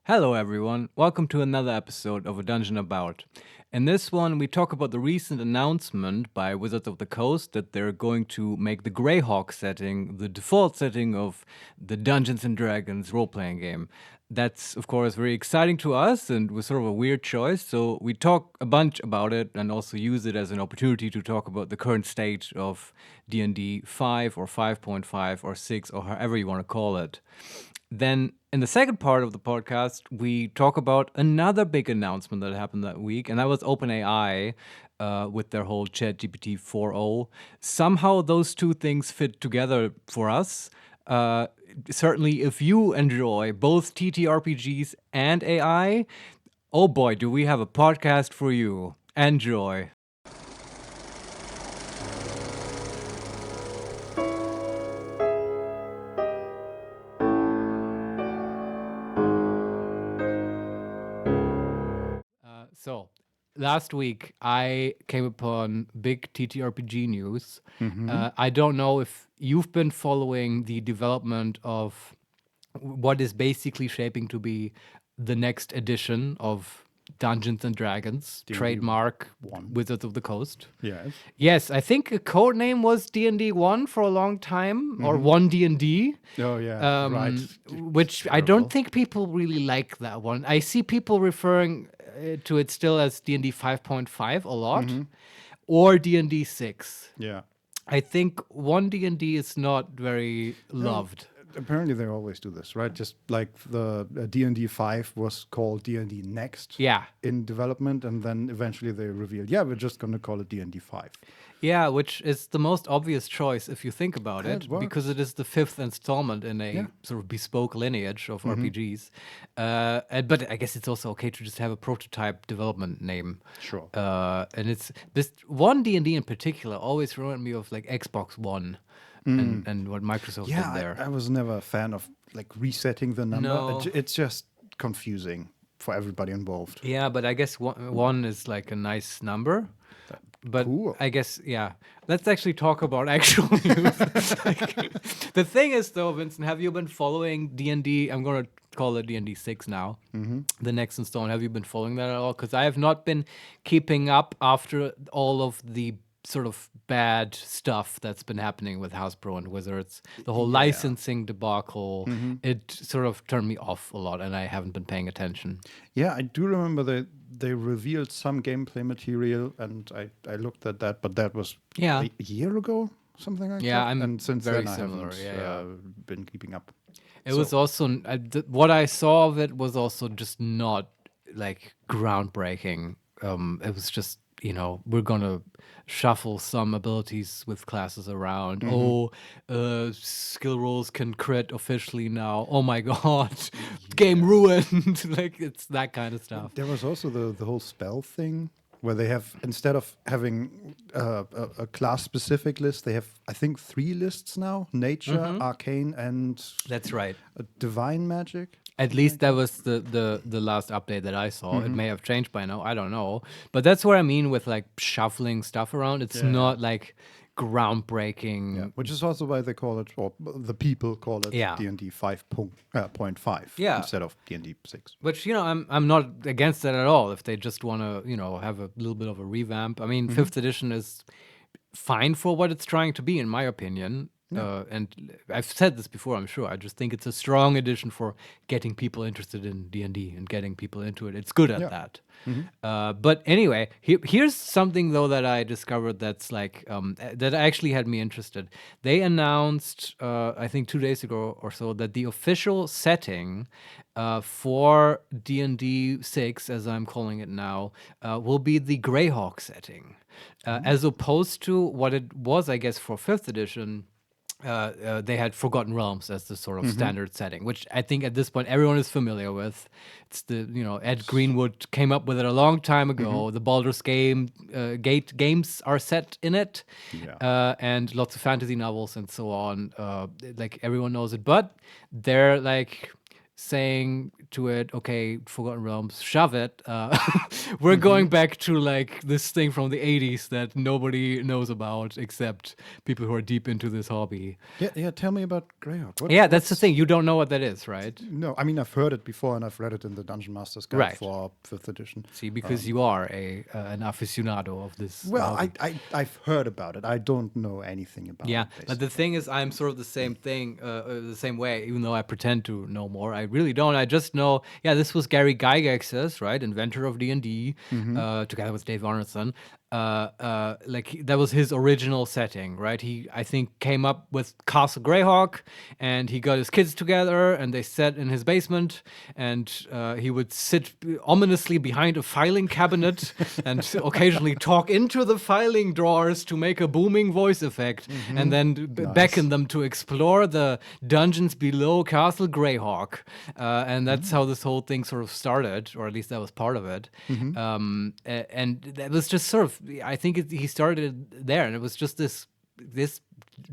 Hello, everyone. Welcome to another episode of A Dungeon About. In this one, we talk about the recent announcement by Wizards of the Coast that they're going to make the Greyhawk setting the default setting of the Dungeons and Dragons role playing game. That's, of course, very exciting to us and was sort of a weird choice. So we talk a bunch about it and also use it as an opportunity to talk about the current state of D&D 5 or 5.5 or 6 or however you want to call it. Then, in the second part of the podcast, we talk about another big announcement that happened that week, and that was OpenAI with their whole ChatGPT 4.0. Somehow, those two things fit together for us. Certainly, if you enjoy both TTRPGs and AI, oh boy, do we have a podcast for you. Enjoy. So, last week I came upon big TTRPG news. I don't know if you've been following the development of what is basically shaping to be the next edition of Dungeons and Dragons, D&D trademark 1. Wizards of the Coast. Yes. Yes, I think a code name was D&D 1 for a long time, or 1D&D. Oh, yeah. Right. Which I Terrible. don't think people really like that one. I see people referring to it still as D&D 5.5 a lot, or D&D 6. Yeah. I think 1D&D is not very loved. Apparently, they always do this, right? Just like the D&D 5 was called D&D Next Yeah. in development, and then eventually they revealed, yeah, we're just going to call it D&D 5. Yeah, which is the most obvious choice if you think about It it, works. because it is the fifth installment in a sort of bespoke lineage of RPGs. But I guess it's also okay to just have a prototype development name. Sure. And it's this one D&D in particular always reminded me of like Xbox One and what Microsoft Yeah, did there. I was never a fan of like resetting the number. No. It's just confusing for everybody involved. Yeah, but I guess one is like a nice number. But Cool. I guess, yeah. Let's actually talk about actual news. The thing is, though, Vincent, have you been following D&D? I'm going to call it D&D 6 now, the next installment. Have you been following that at all? Because I have not been keeping up after all of the sort of bad stuff that's been happening with Hasbro and Wizards. The whole licensing debacle, it sort of turned me off a lot, and I haven't been paying attention. Yeah, I do remember they revealed some gameplay material, and I looked at that, but that was Yeah. a year ago, something like Yeah, that. I'm and since very then similar, I yeah, haven't been keeping up. It was also what I saw of it was also just not like groundbreaking. It was just we're gonna shuffle some abilities with classes around. Skill rolls can crit officially now. Oh my god, game ruined. Like it's that kind of stuff. There was also the whole spell thing where they have, instead of having a class-specific list, they have, I think, 3 lists now: nature, arcane, and That's right. divine magic. At least that was the last update that I saw. It may have changed by now. I don't know. But that's what I mean with like shuffling stuff around. It's not like groundbreaking. Which is also why they call it, or the people call it, Yeah. D&D 5.5 Yeah. instead of D&D 6. Which I'm not against that at all. If they just want to have a little bit of a revamp. I mean, 5th edition is fine for what it's trying to be, in my opinion. And I've said this before, I'm sure. I just think it's a strong addition for getting people interested in D&D and getting people into it. It's good at that. But anyway, here's something, though, that I discovered that's like, that actually had me interested. They announced, I think 2 days ago or so, that the official setting for D&D 6, as I'm calling it now, will be the Greyhawk setting. As opposed to what it was, I guess, for 5th edition. They had Forgotten Realms as the sort of standard setting, which I think at this point everyone is familiar with. It's the Ed Greenwood came up with it a long time ago. The Baldur's Gate games are set in it, and lots of fantasy novels and so on. Like everyone knows it, but they're like saying to it. Okay, Forgotten Realms, shove it. We're going back to like this thing from the 80s that nobody knows about except people who are deep into this hobby. Yeah. Tell me about Greyhawk. Yeah, that's the thing. You don't know what that is, right? No, I mean I've heard it before and I've read it in the Dungeon Master's Guide Right. for 5th edition. See, because you are an aficionado of this. Well, hobby. I've heard about it. I don't know anything about Yeah, it. but Basically. the thing is, I'm sort of the same thing, the same way. Even though I pretend to know more, I really don't. I just know, yeah, this was Gary Gygax's, right, inventor of D&D, together with Dave Arneson. That was his original setting, right? He, I think, came up with Castle Greyhawk, and he got his kids together, and they sat in his basement, and he would sit ominously behind a filing cabinet and occasionally talk into the filing drawers to make a booming voice effect, and then beckon them to explore the dungeons below Castle Greyhawk. And that's how this whole thing sort of started, or at least that was part of it. And that was just sort of, I think he started there, and it was just this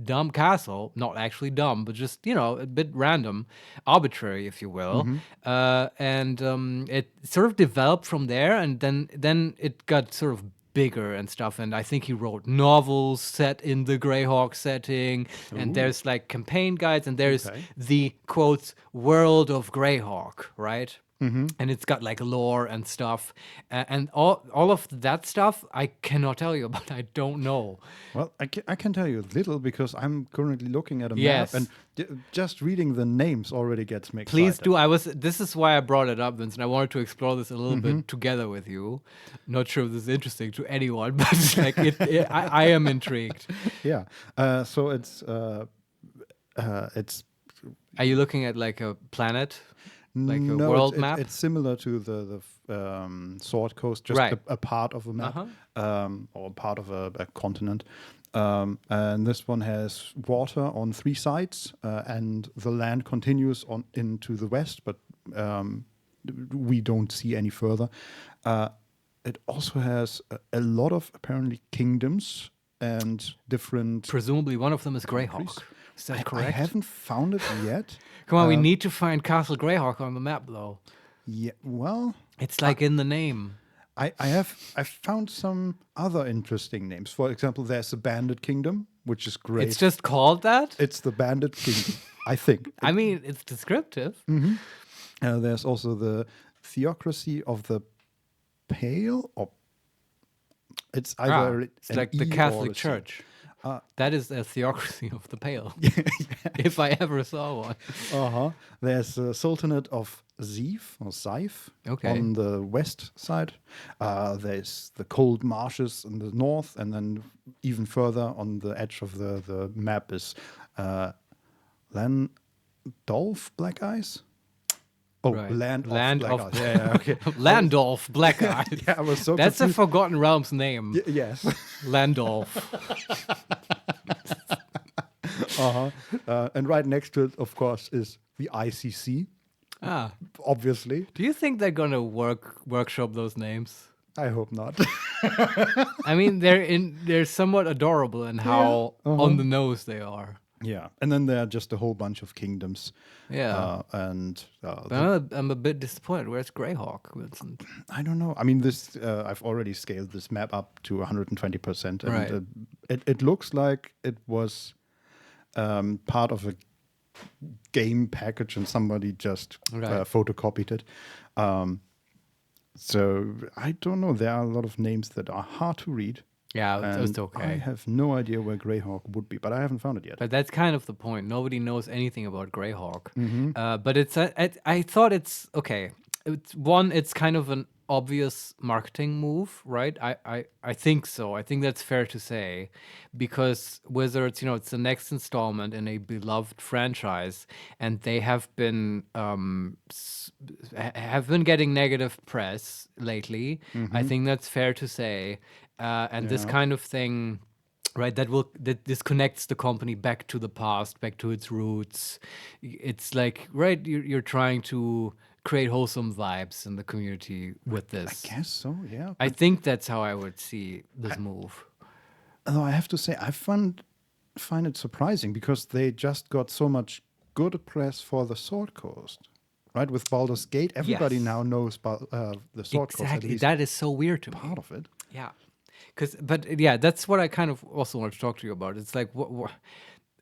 dumb castle, not actually dumb, but just, a bit random, arbitrary, if you will. And it sort of developed from there, and then it got sort of bigger and stuff. And I think he wrote novels set in the Greyhawk setting, and there's like campaign guides, and there's the quotes world of Greyhawk, right? And it's got like lore and stuff, and all of that stuff I cannot tell you about. I don't know. Well, I can tell you a little because I'm currently looking at a Yes. map, and just reading the names already gets me excited. Please do. This is why I brought it up, Vincent. I wanted to explore this a little bit together with you. Not sure if this is interesting to anyone, but like I am intrigued. Yeah. So it's. Are you looking at like a planet, like a No, world it's, map? It's similar to the Sword Coast, just Right. a part of a map, or part of a continent. And this one has water on 3 sides, and the land continues on into the west, but we don't see any further. It also has a lot of apparently kingdoms and different. Presumably one of them is Greyhawk. Is that correct? I haven't found it yet. Come on, we need to find Castle Greyhawk on the map, though. Yeah, well, It's like in the name. I've found some other interesting names. For example, there's the Bandit Kingdom, which is great. It's just called that? It's the Bandit Kingdom, I think. I mean, it's descriptive. There's also the Theocracy of the Pale, or it's either It's an like the E or Catholic a C. Church. That is a theocracy of the pale, if I ever saw one. There's the Sultanate of Zif or Saif Okay. on the west side. There's the cold marshes in the north, and then even further on the edge of the map is Landolf Black Eyes. Oh, Right. Land of of Black Eyes. Yeah, okay. Landolf Black Eye. Yeah, I was so That's a confused. Forgotten Realms name. Yes. Landolf. And right next to it, of course, is the ICC. Ah. Obviously. Do you think they're gonna workshop those names? I hope not. I mean, they're somewhat adorable in how on the nose they are. Yeah. And then there are just a whole bunch of kingdoms. Yeah. But I'm a bit disappointed. Where's Greyhawk, Vincent? I don't know. I mean, this I've already scaled this map up to 120%. And Right. It looks like it was part of a game package and somebody just Right. photocopied it. So I don't know. There are a lot of names that are hard to read. Yeah, it's And okay. I have no idea where Greyhawk would be, but I haven't found it yet. But that's kind of the point. Nobody knows anything about Greyhawk. Mm-hmm. But I thought it's okay. It's kind of an obvious marketing move, right? I think so. I think that's fair to say, because Wizards, it's the next installment in a beloved franchise, and they have been getting negative press lately. I think that's fair to say. And this Yeah. kind of thing, right? That disconnects the company back to the past, back to its roots. It's like, right, you're trying to create wholesome vibes in the community with this. I guess so, yeah. I think that's how I would see this move. Although I have to say, I find it surprising because they just got so much good press for the Sword Coast. right? With Baldur's Gate, everybody Yes. now knows the sword course, at Exactly. least That is so weird to me. part of it. Yeah. But yeah, that's what I kind of also want to talk to you about. It's like,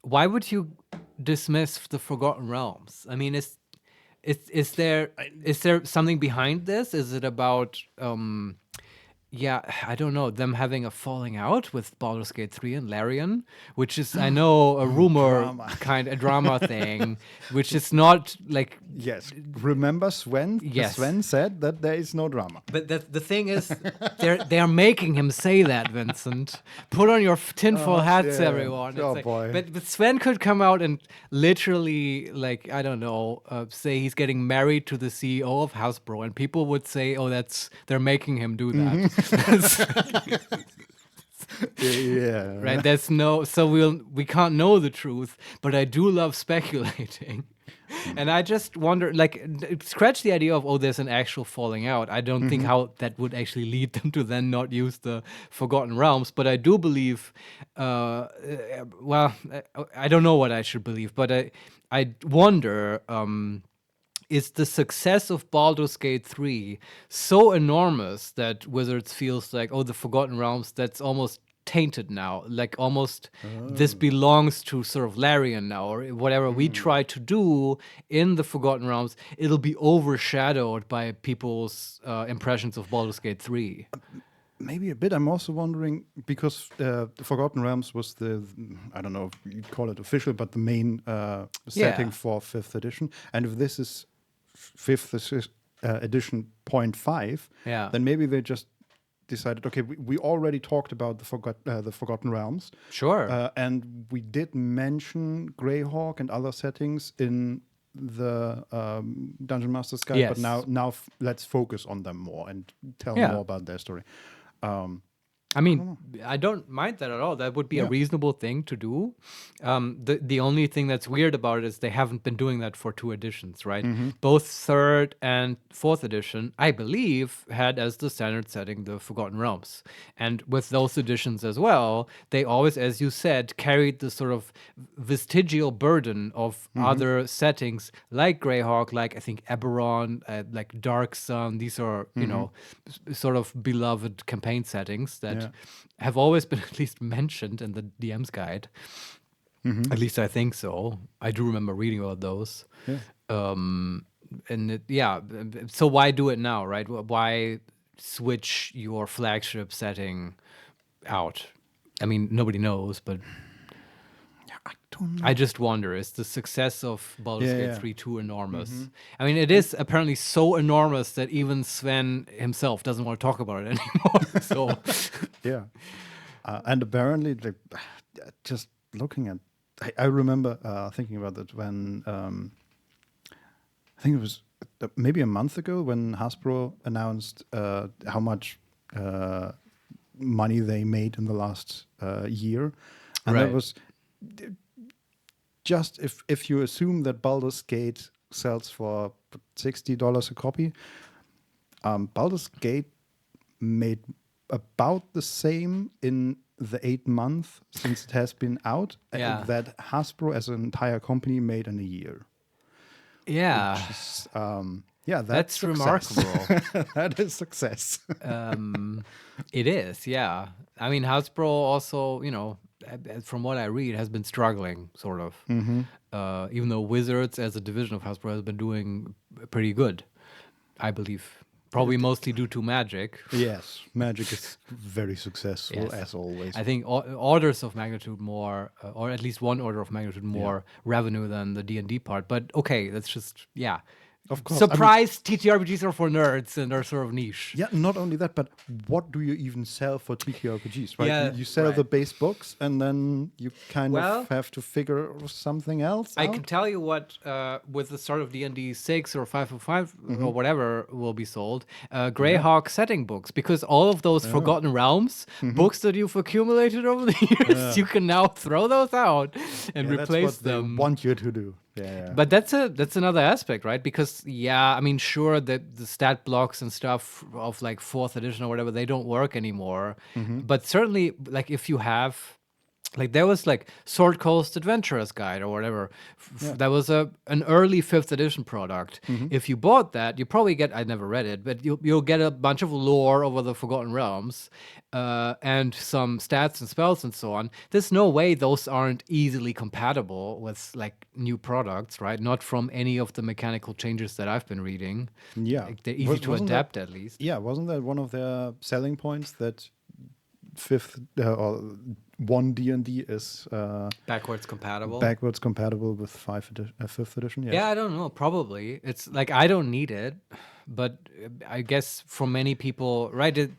why would you dismiss the Forgotten Realms? I mean, is there something behind this? Is it about yeah, I don't know, them having a falling out with Baldur's Gate 3 and Larian, which is, I know, a rumor, Drama. a drama thing, which is not like, Yes. Remember Sven? Yes. Sven said that there is no drama. but the thing is, they're making him say that, Vincent. Put on your tinfoil hats, yeah. everyone. It's Oh, like- boy. But Sven could come out and literally, like, I don't know, say he's getting married to the CEO of Hasbro, and people would say, "Oh, they're making him do that." Yeah. Right? So we can't know the truth, but I do love speculating. And I just wonder, like, scratch the idea of, oh, there's an actual falling out. I don't think how that would actually lead them to then not use the Forgotten Realms. But I do believe, well, I don't know what I should believe, but I wonder, is the success of Baldur's Gate 3 so enormous that Wizards feels like, oh, the Forgotten Realms, that's almost tainted now. Like almost this belongs to sort of Larian now, or whatever we try to do in the Forgotten Realms, it'll be overshadowed by people's impressions of Baldur's Gate 3. Maybe a bit. I'm also wondering because the Forgotten Realms was I don't know if you'd call it official, but the main setting for 5th edition. And if this is 5th edition 0.5, then maybe they just decided, okay, we already talked about the Forgotten Realms. Sure. And we did mention Greyhawk and other settings in the Dungeon Master's Guide, Yes. but now let's focus on them more and tell more about their story. I mean, I don't mind that at all. That would be a reasonable thing to do. The only thing that's weird about it is they haven't been doing that for 2 editions, right? Both 3rd and 4th edition, I believe, had as the standard setting the Forgotten Realms. And with those editions as well, they always, as you said, carried the sort of vestigial burden of other settings like Greyhawk, like I think Eberron, like Dark Sun. These are, you know, sort of beloved campaign settings that have always been at least mentioned in the DM's guide. At least I think so. I do remember reading about those. So why do it now, right? Why switch your flagship setting out? I mean, nobody knows, but I don't know. I just wonder, is the success of Baldur's Gate 3 too enormous? I mean, it is apparently so enormous that even Sven himself doesn't want to talk about it anymore. So, Yeah. And apparently, just looking at, I remember thinking about that when, I think it was maybe a month ago when Hasbro announced how much money they made in the last year. And that was just if you assume that Baldur's Gate sells for $60 a copy, Baldur's Gate made about the same in the 8 months since it has been out that Hasbro as an entire company made in a year. yeah, That's remarkable. That is success. It is, yeah. I mean, Hasbro also, you know, from what I read, has been struggling, sort of. Even though Wizards, as a division of Hasbro, has been doing pretty good, I believe. Probably mostly due to Magic. Yes, Magic is very successful, as always. I think orders of magnitude more, or at least one order of magnitude more revenue than the D&D part. But okay, that's just, Of course. Surprise, TTRPGs are for nerds and are sort of niche. Yeah, not only that, but what do you even sell for TTRPGs, right? Yeah, you sell the base books, and then you kind of have to figure something else out. I can tell you what, with the start of D&D 6 or 505 or whatever will be sold, Greyhawk setting books, because all of those Forgotten Realms books that you've accumulated over the years, you can now throw those out and replace that's what them. they want you to do. Yeah. But that's another aspect, right? Because I mean, sure, the stat blocks and stuff of like 4th edition or whatever, they don't work anymore. But certainly, like if you have Like there was like Sword Coast Adventurer's Guide or whatever. Yeah. That was an early 5th edition product. If you bought that, you probably get, I never read it, but you'll get a bunch of lore over the Forgotten Realms and some stats and spells and so on. There's no way those aren't easily compatible with like new products, right? Not from any of the mechanical changes that I've been reading. Yeah. Like, they're easy to Wasn't that- adapt at least. Yeah, wasn't that one of their selling points that fifth or one D&D is Backwards compatible. backwards compatible with 5th edition? Yes. Yeah, I don't know. Probably. It's like I don't need it, but I guess for many people, right?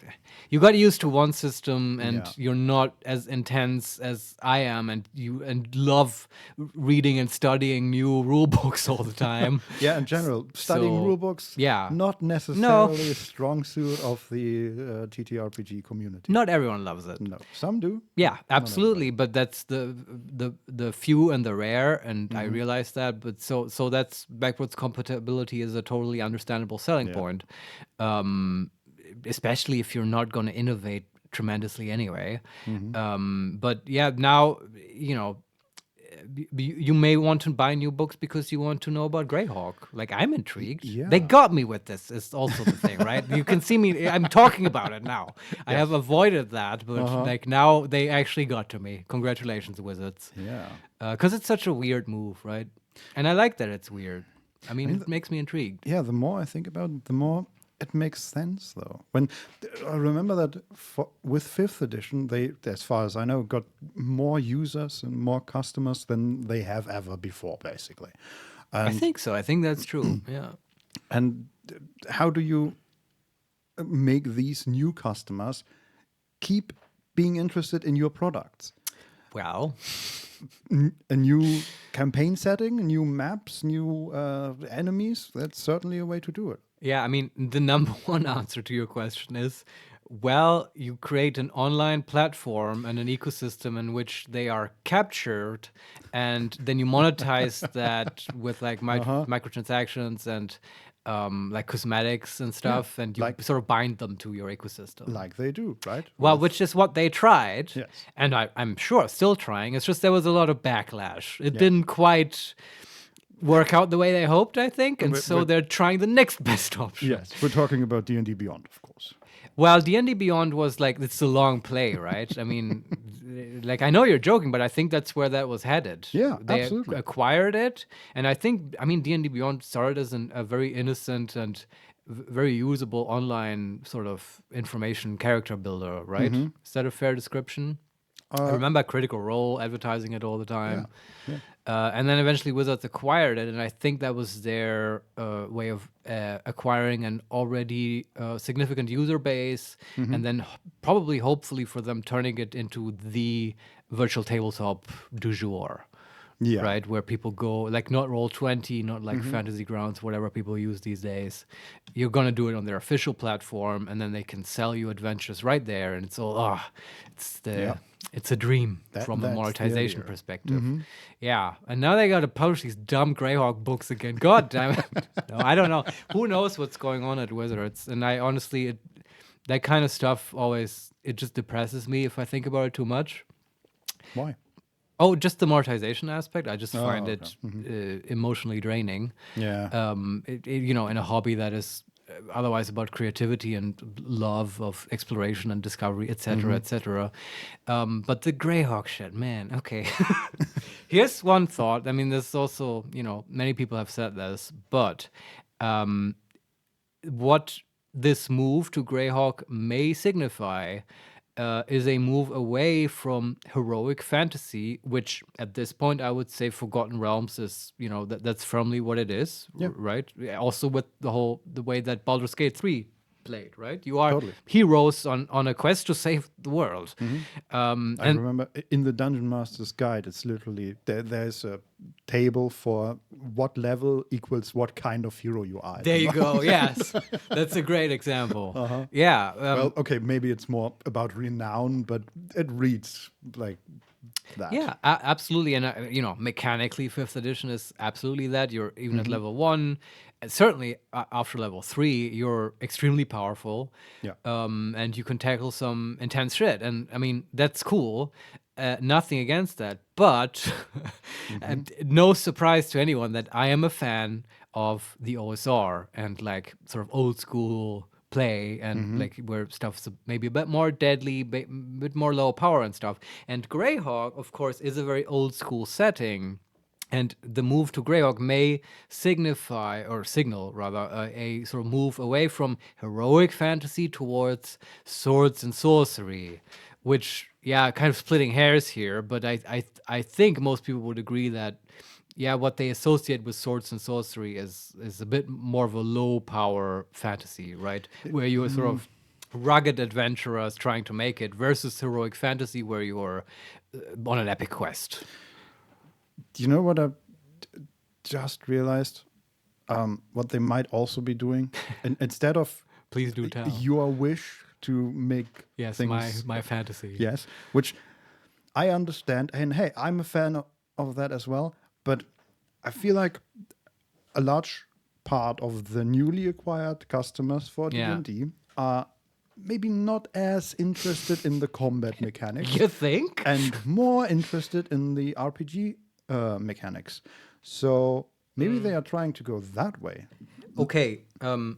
You got used to one system, and Yeah. you're not as intense as I am, and you love reading and studying new rule books all the time. Yeah, in general, studying So, rule books, yeah. not necessarily a strong suit of the TTRPG community. Not everyone loves it. No, some do. Yeah, absolutely. But that's the few and the rare, and I realize that. But so that's backwards compatibility is a totally understandable selling point, especially if you're not going to innovate tremendously anyway. But yeah, now you may want to buy new books because you want to know about Greyhawk. Like, I'm intrigued. Yeah. They got me with this. Is also the thing, right? You can see me. I'm talking about it now. I have avoided that, but like now they actually got to me. Congratulations, Wizards. Yeah. Because it's such a weird move, right? And I like that it's weird. I mean, it makes me intrigued. Yeah, the more I think about it, the more it makes sense, though. When I remember that with 5th edition, they, as far as I know, got more users and more customers than they have ever before, basically. I think so. I think that's true. Yeah. And how do you make these new customers keep being interested in your products? Well, A new campaign setting, new maps, new enemies. That's certainly a way to do it. yeah, I mean, the number one answer to your question is, well, you create an online platform and an ecosystem in which they are captured, and then you monetize that with like microtransactions and like cosmetics and stuff, and you like- sort of bind them to your ecosystem. Like they do, right? Well, which is what they tried, Yes. and I'm sure still trying. It's just there was a lot of backlash. It didn't quite work out the way they hoped, I think, and so they're trying the next best option. Yes, we're talking about D&D Beyond, of course. Well, D&D Beyond was like, it's a long play, right? I mean, like, I know you're joking, but I think that's where that was headed. Yeah, they absolutely. acquired it, and I think, I mean, D&D Beyond started as a very innocent and very usable online sort of information character builder, right? Is that a fair description? I remember Critical Role advertising it all the time. And then eventually Wizards acquired it, and I think that was their way of acquiring an already significant user base, and then probably, hopefully for them, turning it into the virtual tabletop du jour. Yeah. Right, where people go, like not Roll20, not like Fantasy Grounds, whatever people use these days. You're gonna do it on their official platform, and then they can sell you adventures right there, and it's all it's a dream from a that's the monetization idea. perspective. Yeah, and now they got to publish these dumb Greyhawk books again. God damn it! No, I don't know. Who knows what's going on at Wizards? And I honestly, that kind of stuff always, it just depresses me if I think about it too much. Why? Oh, just the monetization aspect. I just find okay. it emotionally draining. Yeah. In a hobby that is otherwise about creativity and love of exploration and discovery, etc., etc. But the Greyhawk shit, man. Okay. Here's one thought. I mean, there's also, many people have said this, but what this move to Greyhawk may signify is a move away from heroic fantasy, which at this point I would say Forgotten Realms is, that's firmly what it is, right? Also with the way that Baldur's Gate 3 played, right? You are Totally. heroes on a quest to save the world. I remember in the Dungeon Master's Guide, it's literally there's a table for what level equals what kind of hero you are. There you go. Yes, that's a great example. Yeah. Well, okay, maybe it's more about renown, but it reads like that. Yeah, absolutely. And, mechanically, 5th edition is absolutely that. You're even at level 1. And certainly, after level 3, you're extremely powerful. Yeah. And you can tackle some intense shit. And, I mean, that's cool. nothing against that, but and no surprise to anyone that I am a fan of the OSR and like sort of old school play and like where stuff's maybe a bit more deadly, bit more low power and stuff. And Greyhawk, of course, is a very old school setting. And the move to Greyhawk may signify, or signal rather, a sort of move away from heroic fantasy towards swords and sorcery, which, yeah, kind of splitting hairs here. But I think most people would agree that, yeah, what they associate with swords and sorcery is a bit more of a low power fantasy, right? Where you are sort of rugged adventurers trying to make it versus heroic fantasy where you're on an epic quest. Do you know what I just realized? What they might also be doing, instead of Please do tell. your wish to make Yes, things, my fantasy. yes, which I understand, and hey, I'm a fan of that as well. But I feel like a large part of the newly acquired customers for D&D are maybe not as interested in the combat mechanics. You think? And more interested in the RPG mechanics. So maybe they are trying to go that way. Okay. I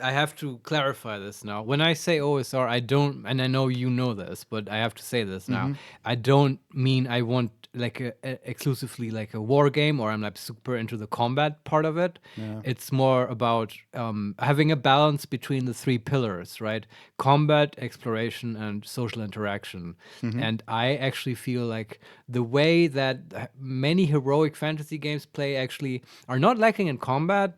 have to clarify this now. When I say OSR, I don't, and I know you know this, but I have to say this now. I don't mean I want like exclusively like a war game, or I'm like super into the combat part of it. It's more about having a balance between the three pillars, right? Combat, exploration, and social interaction. And I actually feel like the way that many heroic fantasy games play actually are not lacking in combat.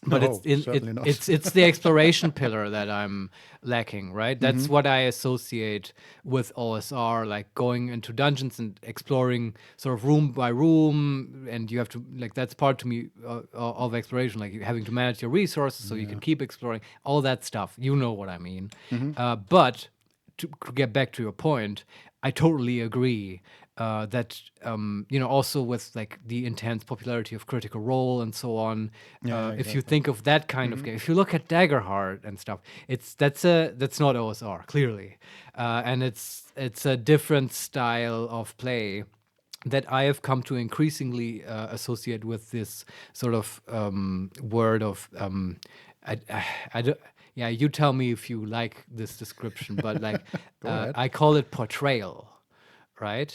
But No, certainly not. it's the exploration pillar that I'm lacking, right? That's what I associate with OSR, like going into dungeons and exploring sort of room by room, and you have to like that's part to me of exploration, like having to manage your resources so you can keep exploring all that stuff. You know what I mean? But to get back to your point, I totally agree that also with like the intense popularity of Critical Role and so on. If you think of that kind of game, if you look at Daggerheart and stuff, that's not OSR clearly, and it's a different style of play that I have come to increasingly associate with this sort of word of I don't. Yeah, you tell me if you like this description, but like I call it portrayal, right?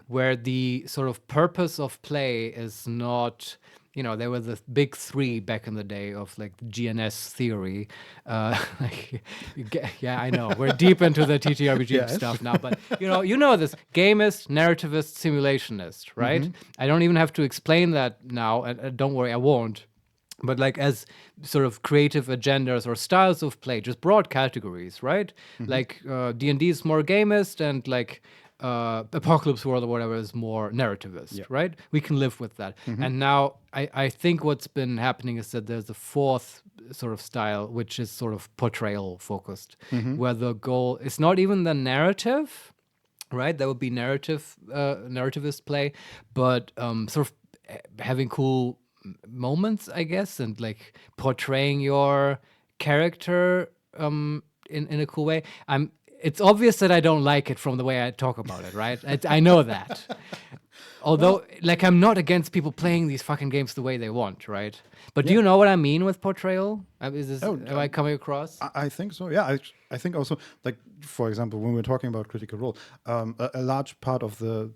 Where the sort of purpose of play is not, there were the big three back in the day of like the GNS theory. Yeah, I know we're deep into the TTRPG stuff now, but you know this gamist, narrativist, simulationist, right? I don't even have to explain that now, and don't worry, I won't. But like as sort of creative agendas or styles of play, just broad categories, right? Like D&D is more gamist, and like Apocalypse World or whatever is more narrativist, right? We can live with that. And now I think what's been happening is that there's a fourth sort of style, which is sort of portrayal focused, where the goal is not even the narrative, right? That would be narrativist play, but sort of having cool moments, I guess, and like portraying your character in a cool way. It's obvious that I don't like it from the way I talk about it, right? I know that. Although, like, I'm not against people playing these fucking games the way they want, right? But do you know what I mean with portrayal? Am I coming across? I think so. Yeah, I think also, like, for example, when we're talking about Critical Role, a large part of the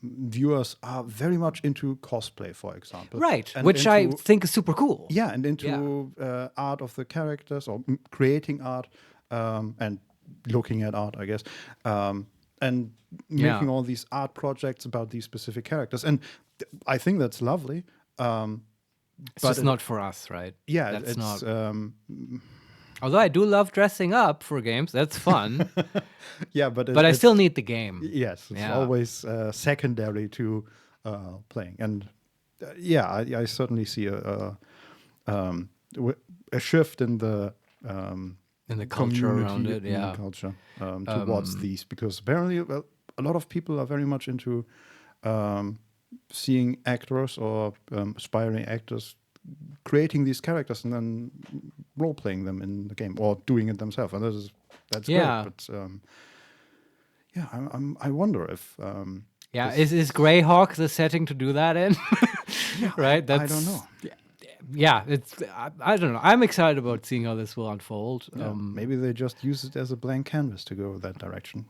viewers are very much into cosplay, for example. Right, which I think is super cool. Yeah, and into art of the characters, or creating art, and looking at art, I guess. And making all these art projects about these specific characters. And I think that's lovely. It's just not for us, right? Yeah, that's it's not. Um, Although I do love dressing up for games, that's fun. yeah, but I still need the game. Yes, it's always secondary to playing. And I certainly see a shift in the culture around it, in the culture towards these, because apparently a lot of people are very much into seeing actors or aspiring actors creating these characters and then role playing them in the game or doing it themselves, and that's great. But Yeah, I wonder if Yeah, is Greyhawk the setting to do that in? Right? I don't know. Yeah, I don't know. I'm excited about seeing how this will unfold. Yeah, maybe they just use it as a blank canvas to go that direction.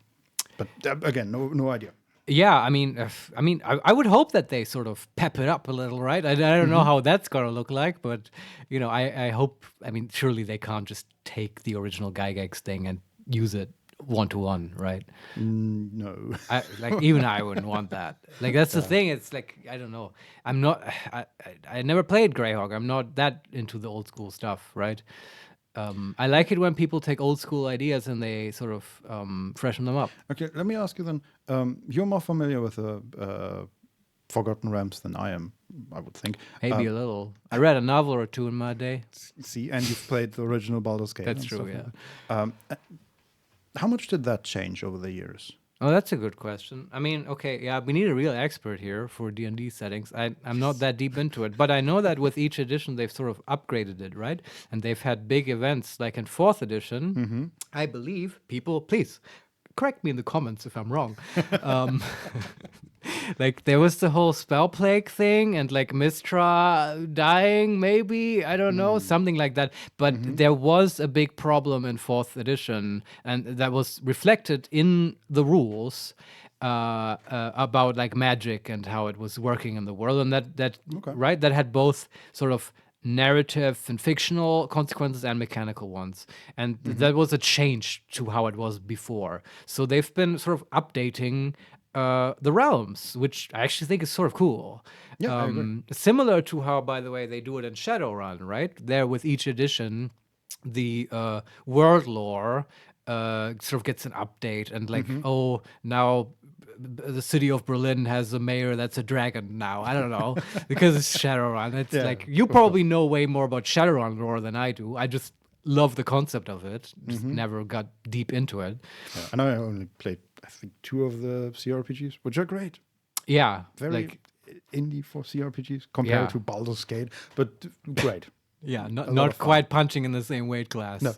But again, no idea. Yeah, I mean, I would hope that they sort of pep it up a little, right? I don't know how that's gonna look like, but I hope. I mean, surely they can't just take the original Gygax thing and use it 1-to-1, right? No. Even I wouldn't want that. Like that's the thing. It's like I don't know. I'm not. I never played Greyhawk. I'm not that into the old school stuff, right? I like it when people take old school ideas and they sort of freshen them up. Okay, let me ask you then. You're more familiar with the Forgotten Realms than I am, I would think. Maybe a little. I read a novel or two in my day. See, and you've played the original Baldur's Gate. That's and true. stuff Yeah. like that. How much did that change over the years? Oh, that's a good question. I mean, okay, yeah, we need a real expert here for D&D settings. I'm not that deep into it, but I know that with each edition they've sort of upgraded it, right? And they've had big events, like in 4th edition. I believe people, please correct me in the comments if I'm wrong. Like there was the whole spell plague thing and like Mistra dying, maybe, I don't know, something like that. But there was a big problem in 4th edition, and that was reflected in the rules about like magic and how it was working in the world, and that right, that had both sort of narrative and fictional consequences and mechanical ones, and that was a change to how it was before. So they've been sort of updating the realms, which I actually think is sort of cool. Yeah, I agree. Similar to how, by the way, they do it in Shadowrun, right? There with each edition, the world lore sort of gets an update, and like, oh, now the city of Berlin has a mayor that's a dragon now. I don't know, because it's Shadowrun. It's like you probably know way more about Shadowrun lore than I do. I just love the concept of it. Just never got deep into it. Yeah, and I only played, I think, 2 of the CRPGs, which are great. Yeah, Very like indie for CRPGs compared Yeah. to Baldur's Gate, but great. yeah, lot not of fun. quite punching in the same weight class. No.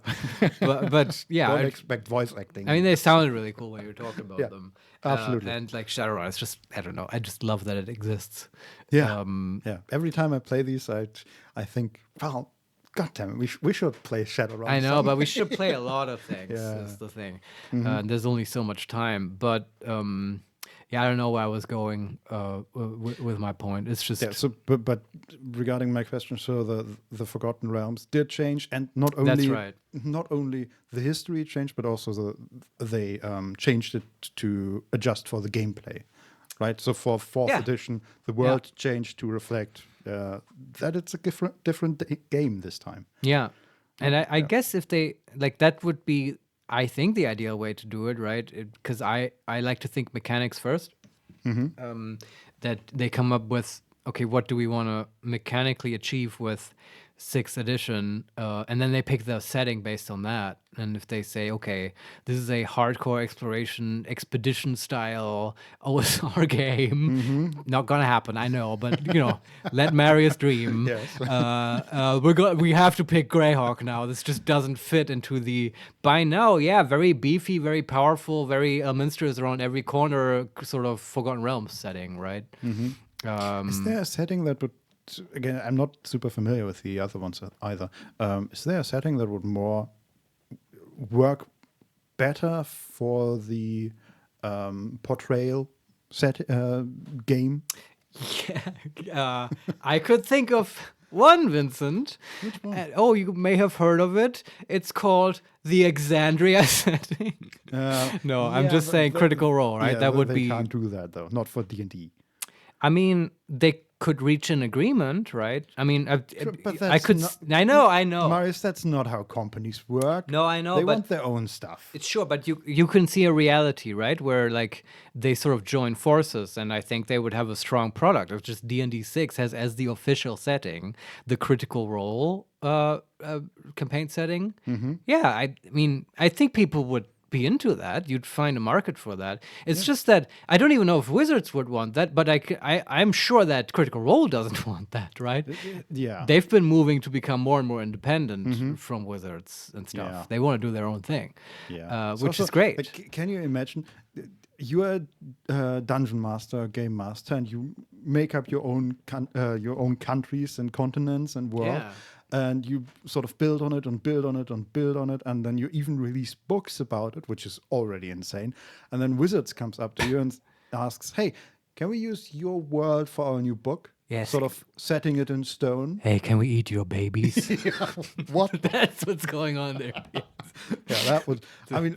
but yeah, Don't I expect voice acting. mean, they sounded really cool when you were talking about Yeah, them. absolutely. And like Shadowrun, it's just, I don't know. I just love that it exists. Yeah. Yeah. Every time I play these, I think, well, goddamn it, we should play Shadowrun. I know, but we should play a lot of things. Yeah. Is the thing. And there's only so much time. But yeah, I don't know where I was going with my point. It's just Yeah. So, but regarding my question, so the Forgotten Realms did change, and not only That's right. not only the history changed, but also they changed it to adjust for the gameplay, right? So for 4th Yeah. edition, the world changed to reflect that it's a different game this time. Yeah. And I guess if they like that would be, I think, the ideal way to do it, right? Because I like to think mechanics first. That they come up with, okay, what do we want to mechanically achieve with 6th edition? And then they pick the setting based on that. And if they say, okay, this is a hardcore exploration, expedition style OSR game, not gonna happen, I know, but let Marius dream. Yes. We have to pick Greyhawk now. This just doesn't fit into the, by now, very beefy, very powerful, very monsters around every corner sort of Forgotten Realms setting, right? Is there a setting that would, again, I'm not super familiar with the other ones either. Is there a setting that would more work better for the portrayal game? Yeah, I could think of one, Vincent. Which one? Oh, you may have heard of it. It's called the Exandria setting. No, I'm just saying Critical Role, right? Yeah, that would they be. can't do that though. Not for D&D. I mean, they could reach an agreement, right? I mean, But I that's could. I know. Marius, that's not how companies work. No, I know, They but want their own stuff. it's sure, but you can see a reality, right, where like they sort of join forces, and I think they would have a strong product. It's just D&D 6 has as the official setting the Critical Role campaign setting. Yeah, I mean, I think people would be into that. You'd find a market for that. It's just that I don't even know if Wizards would want that, but I'm sure that Critical Role doesn't want that, right? Yeah. They've been moving to become more and more independent from Wizards and stuff. Yeah. They want to do their own thing, Yeah. which is great. Like, can you imagine? You're a dungeon master, game master, and you make up your own countries and continents and world. Yeah. And you sort of build on it and build on it and build on it, and then you even release books about it, which is already insane. And then Wizards comes up to you and asks, "Hey, can we use your world for our new book?" Yes. Sort of setting it in stone. Hey, can we eat your babies? What? That's what's going on there. Yeah, that would. I mean,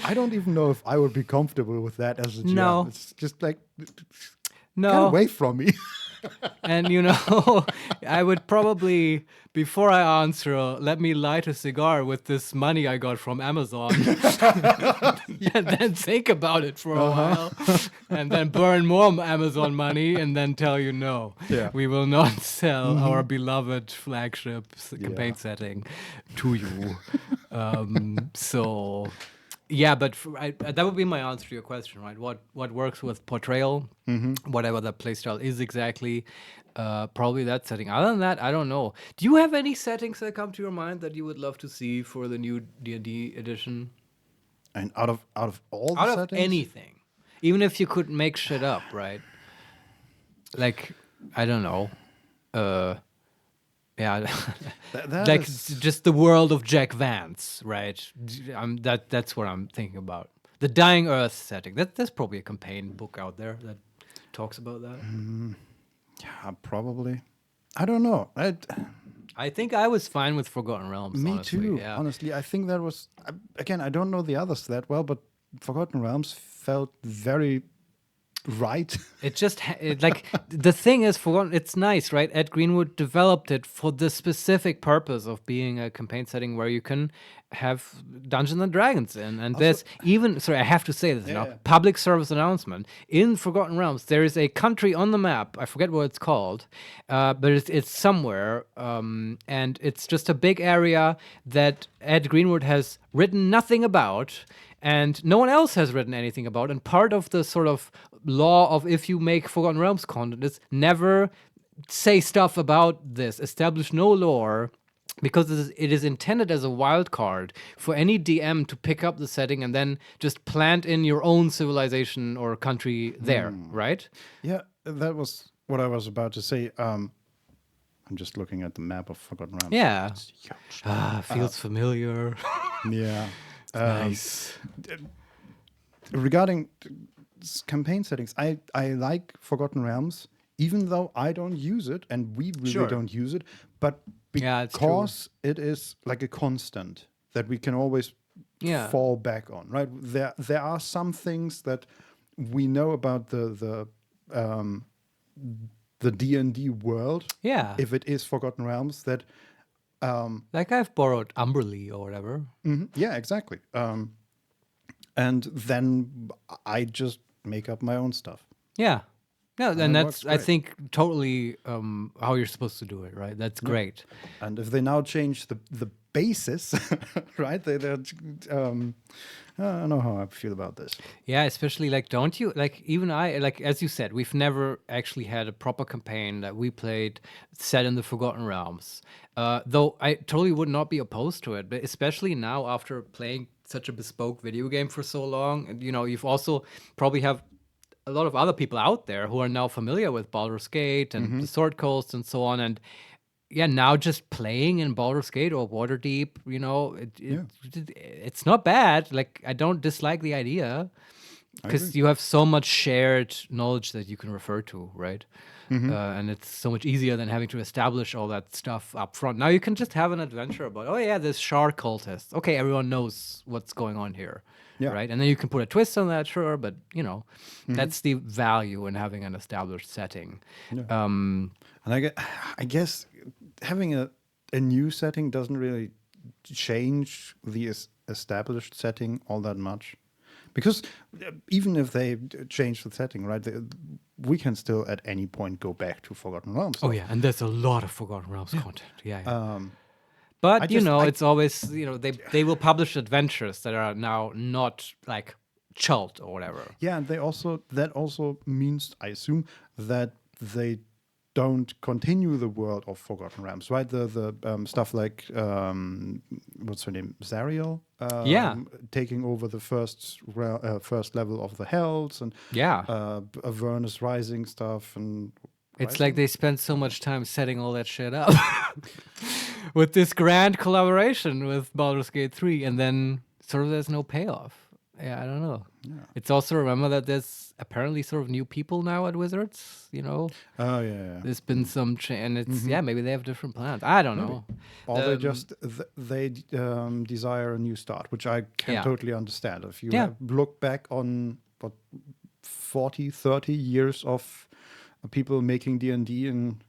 I don't even know if I would be comfortable with that as a GM. No. It's just like, No. get away from me. And I would probably, before I answer, let me light a cigar with this money I got from Amazon, and then think about it for a while, and then burn more Amazon money, and then tell you no, we will not sell our beloved flagship campaign setting to you. So. Yeah, but that would be my answer to your question, right? What works with portrayal, whatever the playstyle is exactly, probably that setting. Other than that, I don't know. Do you have any settings that come to your mind that you would love to see for the new D&D edition? And out of all the Out of settings? anything, even if you could make shit up, right? Like, I don't know. Yeah, That like is- just the world of Jack Vance, right? That's what I'm thinking about. The Dying Earth setting. There's probably a campaign book out there that talks about that. Yeah, probably. I don't know. I think I was fine with Forgotten Realms. Me honestly. too. Yeah. Honestly, I think that was again. I don't know the others that well, but Forgotten Realms felt very right. It just like the thing is, Forgotten. It's nice, right? Ed Greenwood developed it for the specific purpose of being a campaign setting where you can have Dungeons and Dragons in. And there's even, sorry, I have to say this now, yeah. public service announcement. In Forgotten Realms, there is a country on the map. I forget what it's called, but it's somewhere, and it's just a big area that Ed Greenwood has written nothing about. And no one else has written anything about. And part of the sort of law of if you make Forgotten Realms content is never say stuff about this, establish no lore, because it is intended as a wild card for any DM to pick up the setting and then just plant in your own civilization or country there, right? Yeah, that was what I was about to say. I'm just looking at the map of Forgotten Realms. Yeah. It's huge. Feels familiar. Yeah. Nice. Regarding campaign settings, I like Forgotten Realms, even though I don't use it and we really Sure. don't use it, but Yeah, it's true. because it is like a constant that we can always Yeah. fall back on, right? There are some things that we know about the D&D world, Yeah. if it is Forgotten Realms, that Like I've borrowed Umberly or whatever. yeah, exactly. And then I just make up my own stuff. Yeah. No, and that that's, works I great. think, totally how you're supposed to do it, right? That's great. And if they now change the basis, right? I don't know how I feel about this. Yeah, especially like, don't you like even I like as you said, we've never actually had a proper campaign that we played set in the Forgotten Realms. Though I totally would not be opposed to it, but especially now after playing such a bespoke video game for so long, and you've also probably have a lot of other people out there who are now familiar with Baldur's Gate and the Sword Coast and so on, and yeah, now just playing in Baldur's Gate or Waterdeep, it's not bad. Like, I don't dislike the idea because you have so much shared knowledge that you can refer to, right? And it's so much easier than having to establish all that stuff up front. Now you can just have an adventure about, oh yeah, there's Shard cultists. Okay, everyone knows what's going on here, right? And then you can put a twist on that, sure, but that's the value in having an established setting. And I guess having a new setting doesn't really change the established setting all that much. Because even if they change the setting, right, we can still at any point go back to Forgotten Realms. Oh yeah, and there's a lot of Forgotten Realms content. Yeah. But just- it's always they will publish adventures that are now not like Chult or whatever. Yeah, and that also means, I assume, that they don't continue the world of Forgotten Realms, right? The stuff like what's her name, Zariel, Yeah. taking over the first level of the Hells, and Yeah. Avernus Rising stuff, and It's like they spent so much time setting all that shit up with this grand collaboration with Baldur's Gate 3, and then sort of there's no payoff. Yeah, I don't know. Yeah. It's also, remember that there's apparently sort of new people now at Wizards, Oh yeah. There's been some and it's, maybe they have different plans. I don't know. Or they just desire a new start, which I can Yeah. totally understand. If you Yeah. look back on what 40, 30 years of people making D&D, and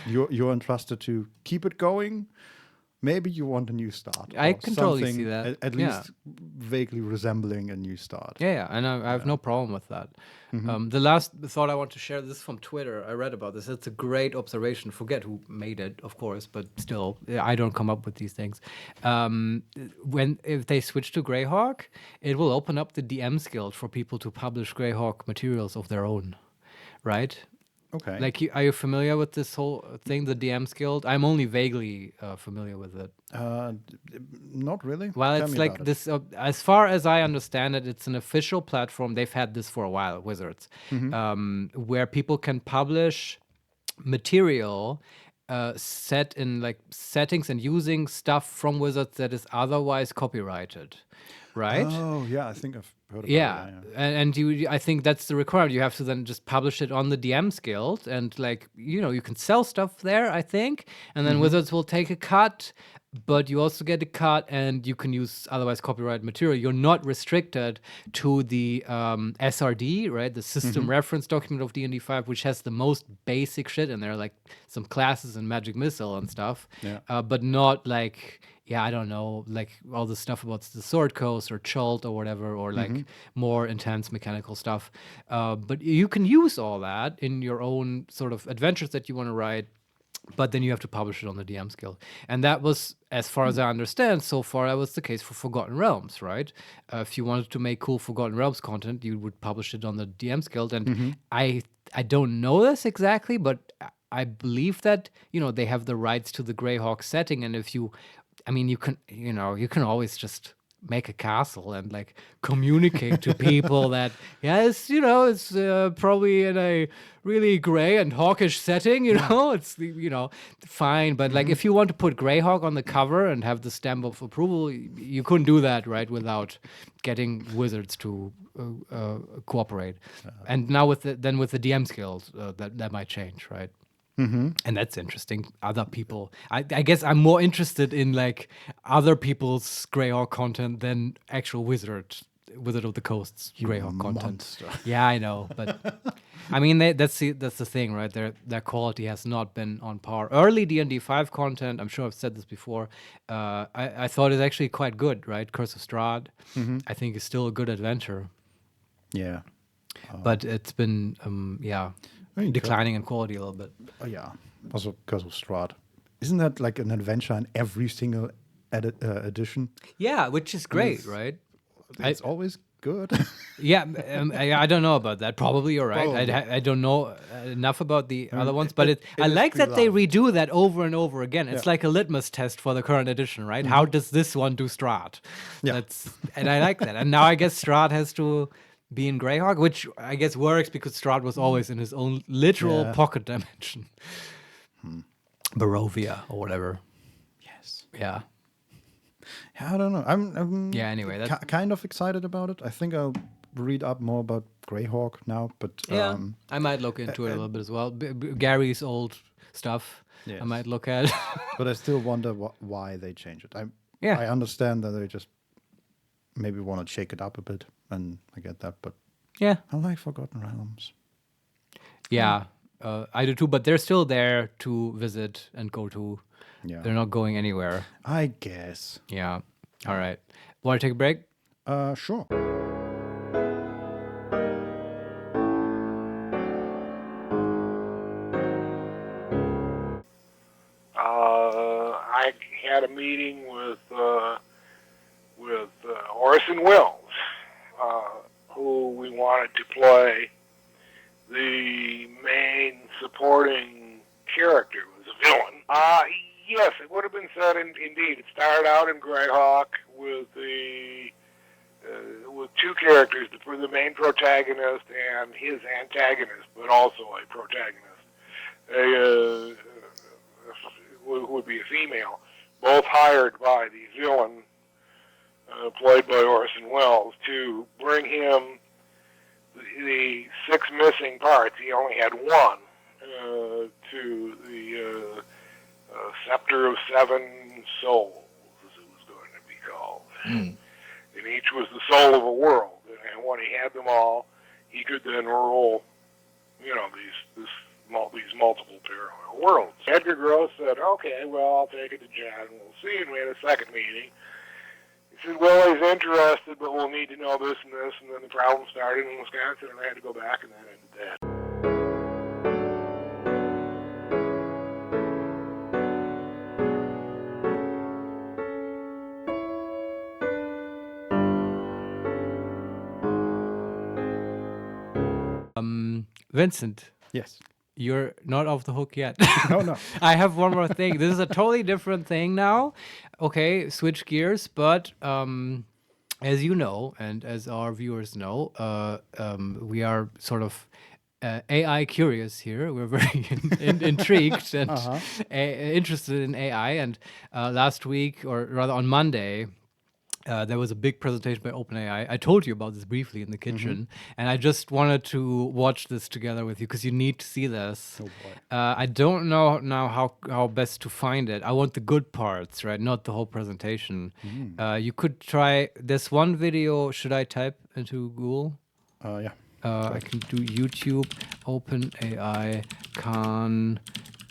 you're entrusted to keep it going, maybe you want a new start. I or can totally something see that. At Yeah. least vaguely resembling a new start. Yeah, and I have no problem with that. The last thought I want to share, this is from Twitter. I read about this. It's a great observation. Forget who made it, of course, but still, I don't come up with these things. If they switch to Greyhawk, it will open up the DM's Guild for people to publish Greyhawk materials of their own, right? Okay. Like, are you familiar with this whole thing, the DM's Guild? I'm only vaguely familiar with it. Not really. Well, Tell it's me like about it. this, as far as I understand it, it's an official platform. They've had this for a while, Wizards, where people can publish material set in like settings and using stuff from Wizards that is otherwise copyrighted, right? Oh yeah, I think I've heard about Yeah, it. and I think that's the requirement. You have to then just publish it on the DM's Guild, and like you can sell stuff there, I think, and then Wizards will take a cut, but you also get a cut, and you can use otherwise copyrighted material. You're not restricted to the SRD, right? The System Reference Document of D&D 5, which has the most basic shit in there, like some classes and Magic Missile and stuff, Yeah. but not like. Yeah, I don't know, like all the stuff about the Sword Coast or Chult or whatever, or like more intense mechanical stuff. But you can use all that in your own sort of adventures that you want to write, but then you have to publish it on the DM's Guild. And that was, as far as I understand, so far that was the case for Forgotten Realms, right? If you wanted to make cool Forgotten Realms content, you would publish it on the DM's Guild. And I don't know this exactly, but I believe that, they have the rights to the Greyhawk setting, and if you can always just make a castle and like communicate to people that it's probably in a really gray and hawkish setting, it's fine, but like if you want to put Greyhawk on the cover and have the stamp of approval, you couldn't do that, right, without getting Wizards to cooperate. And now with the DM's Guild, that might change, right? And that's interesting. Other people, I guess I'm more interested in like other people's Greyhawk content than actual Wizard of the Coast's Greyhawk content. Monster. Yeah, I know, but I mean that's the thing, right? Their quality has not been on par. Early D&D 5 content, I'm sure I've said this before. I thought it's actually quite good, right? Curse of Strahd, I think is still a good adventure, Yeah. but it's been declining in quality a little bit. Oh, yeah. Also, Curse of Strahd. Isn't that like an adventure in every single edition? Yeah, which is great, right? It's always good. Yeah, I don't know about that. Probably you're right. Probably. I don't know enough about the other ones, but it I is like that they beloved. redo that over and over again. It's Yeah. like a litmus test for the current edition, right? How does this one do Strahd? Yeah. And I like that. And now I guess Strahd has to be in Greyhawk, which I guess works because Strahd was always in his own literal Yeah. pocket dimension. Barovia or whatever. Yes. Yeah. I don't know. I'm Yeah, anyway, that's- kind of excited about it. I think I'll read up more about Greyhawk now, but Yeah, I might look into it a little bit as well. Gary's old stuff, Yes. I might look at. but I still wonder why they change it. Yeah. I understand that they just maybe want to shake it up a bit, and I get that, but Yeah, I like Forgotten Realms. yeah, I do too. But they're still there to visit and go to. Yeah. They're not going anywhere. I guess. Yeah. All right. Want to take a break? Sure. I had a meeting with Orson Welles, who we wanted to play the main supporting character, who was a villain. Yes, it would have been said indeed. It started out in Greyhawk with with two characters, the main protagonist and his antagonist, but also a protagonist, who would be a female, both hired by the villain, played by Orson Welles, to bring him the 6 missing parts. He only had one, to the Scepter of 7 Souls, as it was going to be called. And each was the soul of a world. And when he had them all, he could then rule, these multiple parallel worlds. Edgar Gross said, okay, well, I'll take it to John, and we'll see. And we had a second meeting. He said, well, he's interested, but we'll need to know this and this. And then the problem started in Wisconsin, and I had to go back, and that ended that. Vincent, Yes. you're not off the hook yet. No. I have one more thing. This is a totally different thing now. Okay, switch gears, but as you know, and as our viewers know, we are sort of AI curious here. We're very intrigued and interested in AI. And last week, or rather on Monday, there was a big presentation by OpenAI. I told you about this briefly in the kitchen, and I just wanted to watch this together with you because you need to see this. Oh boy. I don't know now how best to find it. I want the good parts, right? Not the whole presentation. You could try this one video. Should I type into Google? Yeah. I can do YouTube, OpenAI, Khan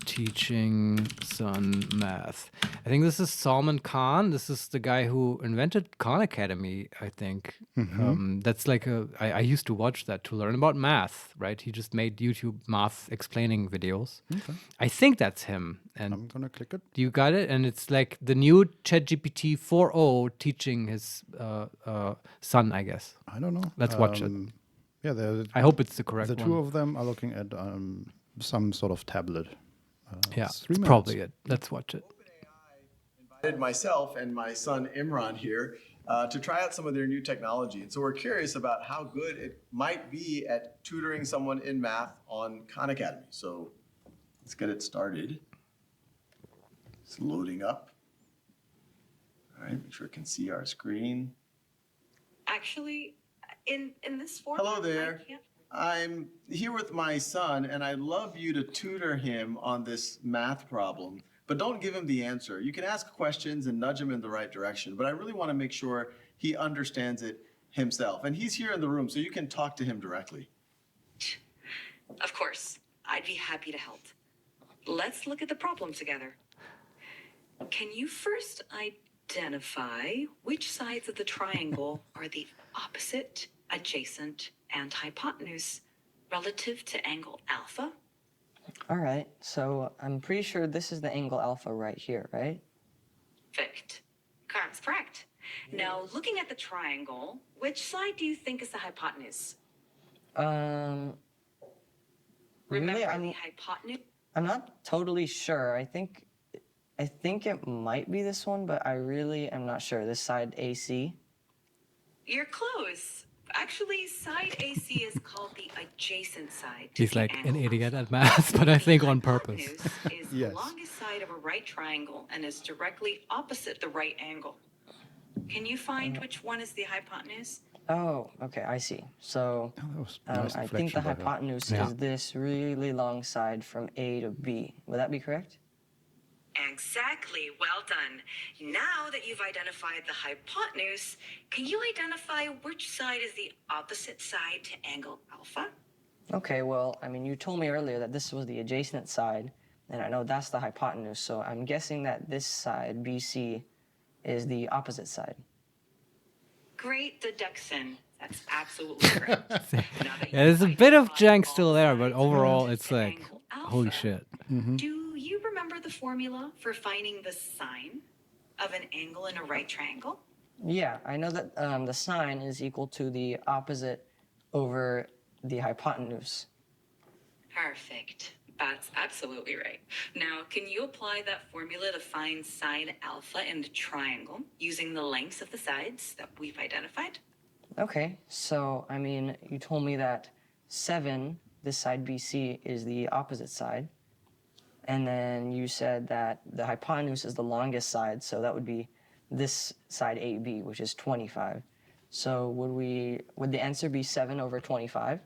teaching son math. I think this is Salman Khan. This is the guy who invented Khan Academy, I think. That's like I used to watch that to learn about math, right? He just made YouTube math explaining videos. Okay. I think that's him. And I'm gonna click it. you got it? And it's like the new ChatGPT 4.0 teaching his son, I guess. I don't know. Let's watch it. Yeah, I hope it's the correct the one. two of them are looking at some sort of tablet. Yeah, it's 3 it's minutes. probably it. Let's watch it. Invited myself and my son Imran here to try out some of their new technology. And so we're curious about how good it might be at tutoring someone in math on Khan Academy. So let's get it started. It's loading up. All right, make sure it can see our screen. Actually, in this format, Hello there. I'm here with my son, and I'd love you to tutor him on this math problem, but don't give him the answer. You can ask questions and nudge him in the right direction, but I really want to make sure he understands it himself. And he's here in the room, so you can talk to him directly. Of course, I'd be happy to help. Let's look at the problem together. Can you first identify which sides of the triangle are the opposite, adjacent, and hypotenuse relative to angle alpha? All right, so I'm pretty sure this is the angle alpha right here, right? Perfect. That's correct. Now, looking at the triangle, which side do you think is the hypotenuse? Really, Remember the hypotenuse? I'm not totally sure. I think it might be this one, but I really am not sure. This side AC. You're close. Actually, side AC is called the adjacent side to He's the like an angle idiot alpha. at math, but I think on purpose. Hypotenuse is Yes. the longest side of a right triangle and is directly opposite the right angle. Can you find which one is the hypotenuse? Oh, okay, I see. So Oh, that was nice I think the deflection by her. hypotenuse Yeah. is this really long side from A to B. Would that be correct? Exactly. Well done. Now that you've identified the hypotenuse, can you identify which side is the opposite side to angle alpha? Okay, well, I mean, you told me earlier that this was the adjacent side, and I know that's the hypotenuse, so I'm guessing that this side, BC, is the opposite side. Great deduction. That's absolutely correct. Now that Yeah, there's a you've bit of identified jank still all there, but sides overall, relative it's to like, angle holy alpha, shit. Do you remember the formula for finding the sine of an angle in a right triangle? Yeah, I know that the sine is equal to the opposite over the hypotenuse. Perfect. That's absolutely right. Now, can you apply that formula to find sine alpha in the triangle using the lengths of the sides that we've identified? Okay, so I mean, you told me that 7, this side BC, is the opposite side. And then you said that the hypotenuse is the longest side, so that would be this side AB, which is 25. So would the answer be 7 over 25?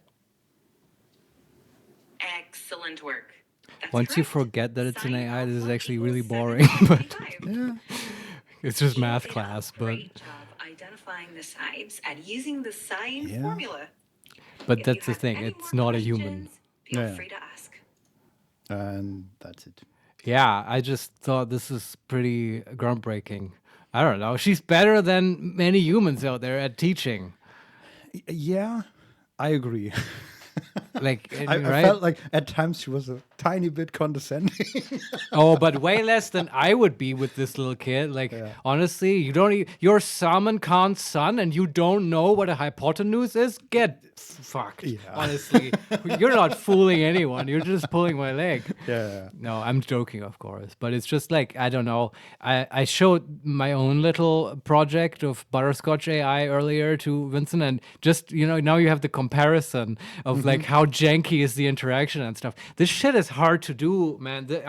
Excellent work. That's Once you correct. forget that it's an Sine AI, this is alpha actually equals really 7 boring. over But 25. Yeah. it's just You math did a class. But great job identifying the sides and using the sine Yeah. formula. but If you that's the have thing. any It's more not a human. questions, Feel Yeah. free to ask. And that's it. Yeah, I just thought this is pretty groundbreaking. I don't know. She's better than many humans out there at teaching. Yeah, I agree. Like, I right? felt like at times she was a tiny bit condescending. Oh, but way less than I would be with this little kid. Like, honestly, you don't. You're Salman Khan's son, and you don't know what a hypotenuse is. Get fucked. Yeah. Honestly, you're not fooling anyone. You're just pulling my leg. Yeah. No, I'm joking, of course. But it's just like, I don't know. I showed my own little project of Butterscotch AI earlier to Vincent, and just, now you have the comparison of like how janky is the interaction and stuff. This shit is hard to do, man. The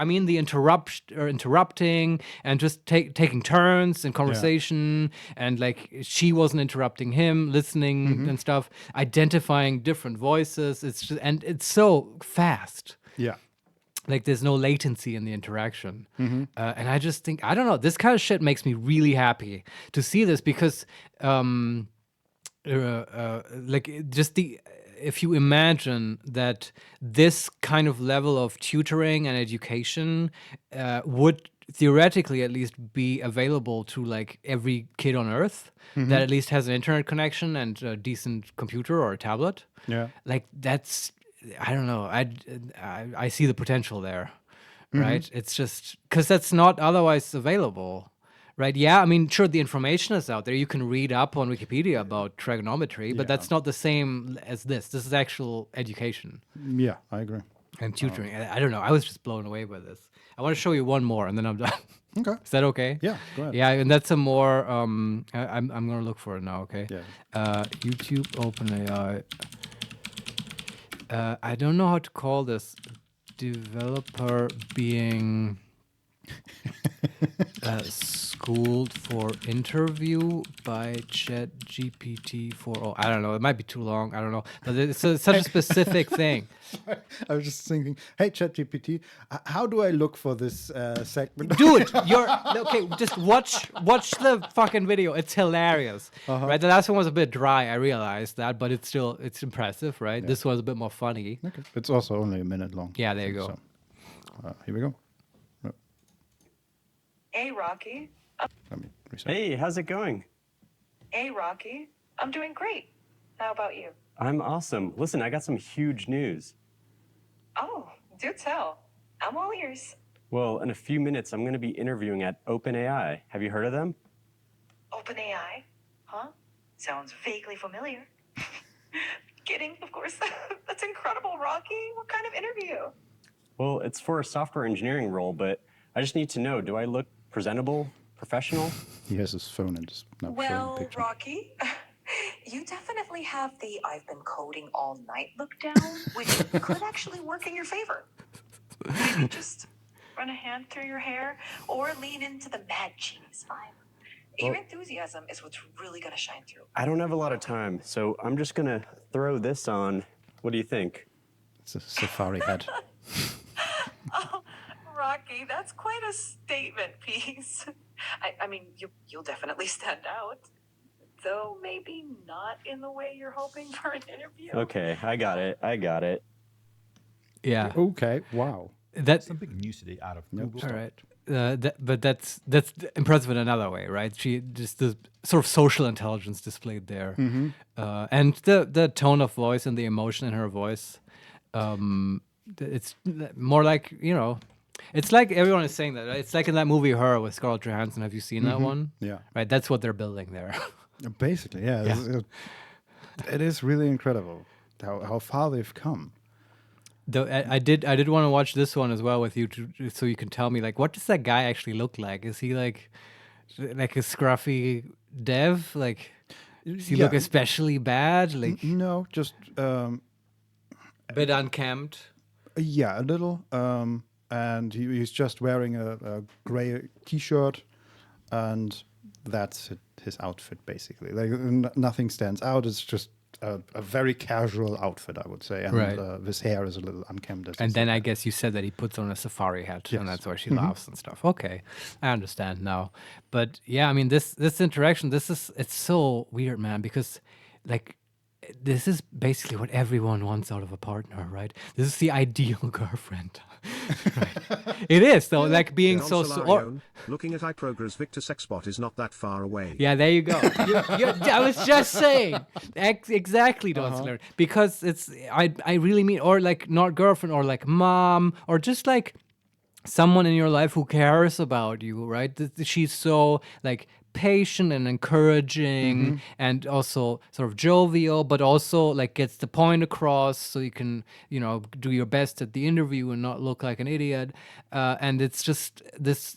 interrupting and just taking turns in conversation, and like she wasn't interrupting him, listening and stuff, identifying different voices. And it's so fast. Yeah. Like there's no latency in the interaction. And I just think, I don't know, this kind of shit makes me really happy to see this because if you imagine that this kind of level of tutoring and education would theoretically at least be available to like every kid on earth that at least has an internet connection and a decent computer or a tablet. Yeah. Like that's, I don't know. I see the potential there, right? It's just because that's not otherwise available, right? Yeah, I mean, sure, the information is out there. You can read up on Wikipedia about trigonometry, but that's not the same as this. This is actual education Yeah, I agree. and tutoring. I don't know. I was just blown away by this. I want to show you one more, and then I'm done. Okay. Is that okay? Yeah, go ahead. Yeah, and that's a more. I'm gonna look for it now. Okay. Yeah. YouTube OpenAI. I don't know how to call this. Developer being schooled for interview by ChatGPT 4.0. I don't know. It might be too long. I don't know. But it's such a specific thing. I was just thinking, hey, ChatGPT, how do I look for this segment? Dude, you're okay. Just watch the fucking video. It's hilarious, right? The last one was a bit dry. I realized that, but it's impressive, right? This one's a bit more funny. Okay. It's also only a minute long. Yeah, there you go. So, here we go. Hey, Rocky. Let me reset. Hey, how's it going? Hey, Rocky. I'm doing great. How about you? I'm awesome. Listen, I got some huge news. Oh, do tell. I'm all ears. Well, in a few minutes, I'm going to be interviewing at OpenAI. Have you heard of them? OpenAI? Huh? Sounds vaguely familiar. Kidding, of course. That's incredible, Rocky. What kind of interview? Well, it's for a software engineering role, but I just need to know, do I look presentable, professional? He has his phone and is not showing Well, the picture. Rocky, you definitely have the I've been coding all night look down, which could actually work in your favor. Maybe just run a hand through your hair or lean into the mad genius vibe. Your enthusiasm is what's really going to shine through. I don't have a lot of time, so I'm just going to throw this on. What do you think? It's a safari hat. Oh, Rocky, that's quite a statement piece. I mean, you'll definitely stand out. Though maybe not in the way you're hoping for an interview. Okay, I got it. Yeah. Okay. Wow. That. Something new today out of Google. All right. But that's impressive in another way, right? She just the sort of social intelligence displayed there, and the tone of voice and the emotion in her voice. It's more like It's like everyone is saying that. Right? It's like in that movie Her with Scarlett Johansson. Have you seen that one? Yeah. Right. That's what they're building there. Basically, yeah. It is really incredible how far they've come. Though I did want to watch this one as well with you, so you can tell me like what does that guy actually look like? Is he like a scruffy dev? Like does he look especially bad? Like No, just a bit unkempt. yeah, a little. And he's just wearing a gray T-shirt, and that's his outfit basically. Like nothing stands out. It's just a very casual outfit, I would say. And Right. His hair is a little unkempt. as you And said. then I guess you said that he puts on a safari hat, Yes. and that's why she laughs and stuff. Okay, I understand now. But yeah, I mean, this interaction, it's so weird, man, because like this is basically what everyone wants out of a partner, right? This is the ideal girlfriend. Right. It is though, like being Don so. Solarione, looking at iProgra's Victor Sexbot is not that far away. Yeah, there you go. I was just saying exactly, Don Solarione. Because I really mean, or like not girlfriend, or like mom, or just like someone in your life who cares about you, right? She's so like patient and encouraging and also sort of jovial, but also like gets the point across so you can, do your best at the interview and not look like an idiot. And it's just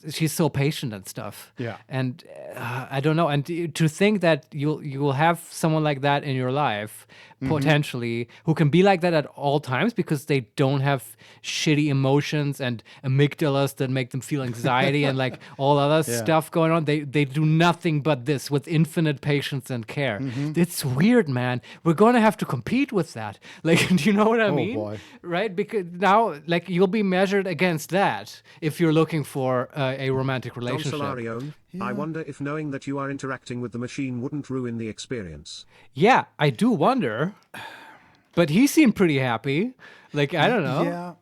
she's so patient and stuff. Yeah. And I don't know. And to think that you will have someone like that in your life potentially who can be like that at all times because they don't have shitty emotions and amygdalas that make them feel anxiety and like all other stuff going on. They do nothing but this with infinite patience and care. It's weird, man. We're going to have to compete with that. Like, do you know what I mean? Boy. Right? Because now, like, you'll be measured against that if you're looking for a romantic Don relationship. Solarione, I wonder if knowing that you are interacting with the machine wouldn't ruin the experience. Yeah, I do wonder. But he seemed pretty happy. Like, I don't know. Yeah,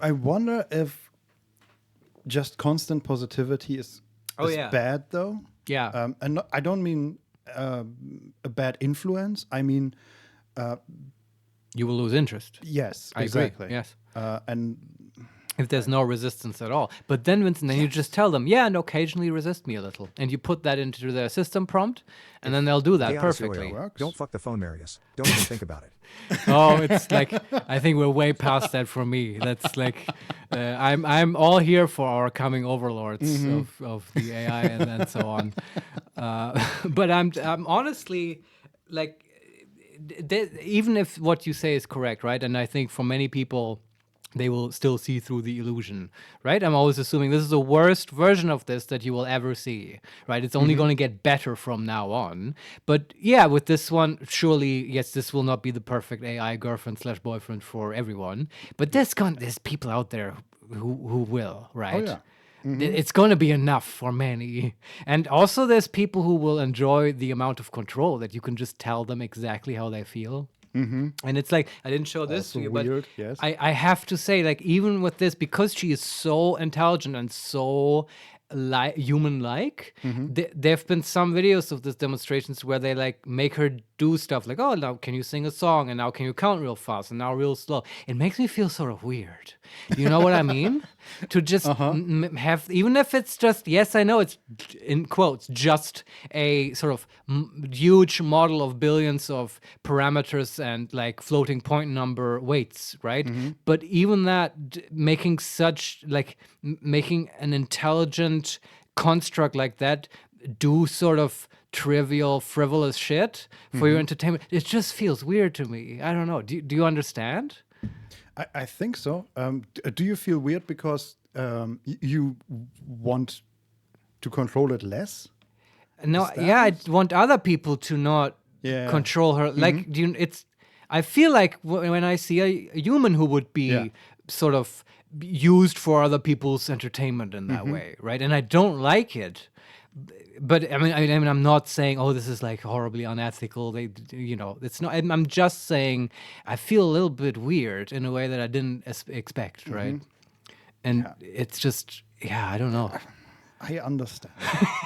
I wonder if just constant positivity is bad though. Yeah. And I don't mean a bad influence. I mean, You will lose interest. yes, I agree. exactly. Yes. And If there's no resistance at all. But then, Vincent, then you just tell them, yeah, and occasionally resist me a little. And you put that into their system prompt, and then they'll do that Hey, perfectly. works. Don't fuck the phone, Marius. Don't even think about it. Oh, it's like, I think we're way past that for me. That's like, I'm all here for our coming overlords of the AI and so on. But I'm honestly, like, even if what you say is correct, right? And I think for many people, they will still see through the illusion, right? I'm always assuming this is the worst version of this that you will ever see, right? It's only going to get better from now on. But yeah, with this one, surely, yes, this will not be the perfect AI girlfriend/boyfriend for everyone. But there's people out there who will, right? yeah. It's going to be enough for many. And also there's people who will enjoy the amount of control that you can just tell them exactly how they feel. And it's like, I didn't show this Also to you, weird, but yes. I have to say, like, even with this, because she is so intelligent and so human-like, there have been some videos of these demonstrations where they like make her do stuff like, oh, now can you sing a song, and now can you count real fast, and now real slow. It makes me feel sort of weird. You know what I mean? To just have, even if it's just, yes, I know it's in quotes, just a sort of huge model of billions of parameters and like floating point number weights, right? But even that, making such, like, making an intelligent construct like that do sort of trivial, frivolous shit for your entertainment, it just feels weird to me. I don't know. Do you understand? I think so. Do you feel weird because you want to control it less? No, yeah, I want other people to not Yeah. control her. Like, I feel like when I see a human who would be sort of used for other people's entertainment in that way, right? And I don't like it. But I mean, I'm not saying, oh, this is like horribly unethical. It's not. I'm just saying, I feel a little bit weird in a way that I didn't expect, right? And it's just, I don't know. I understand.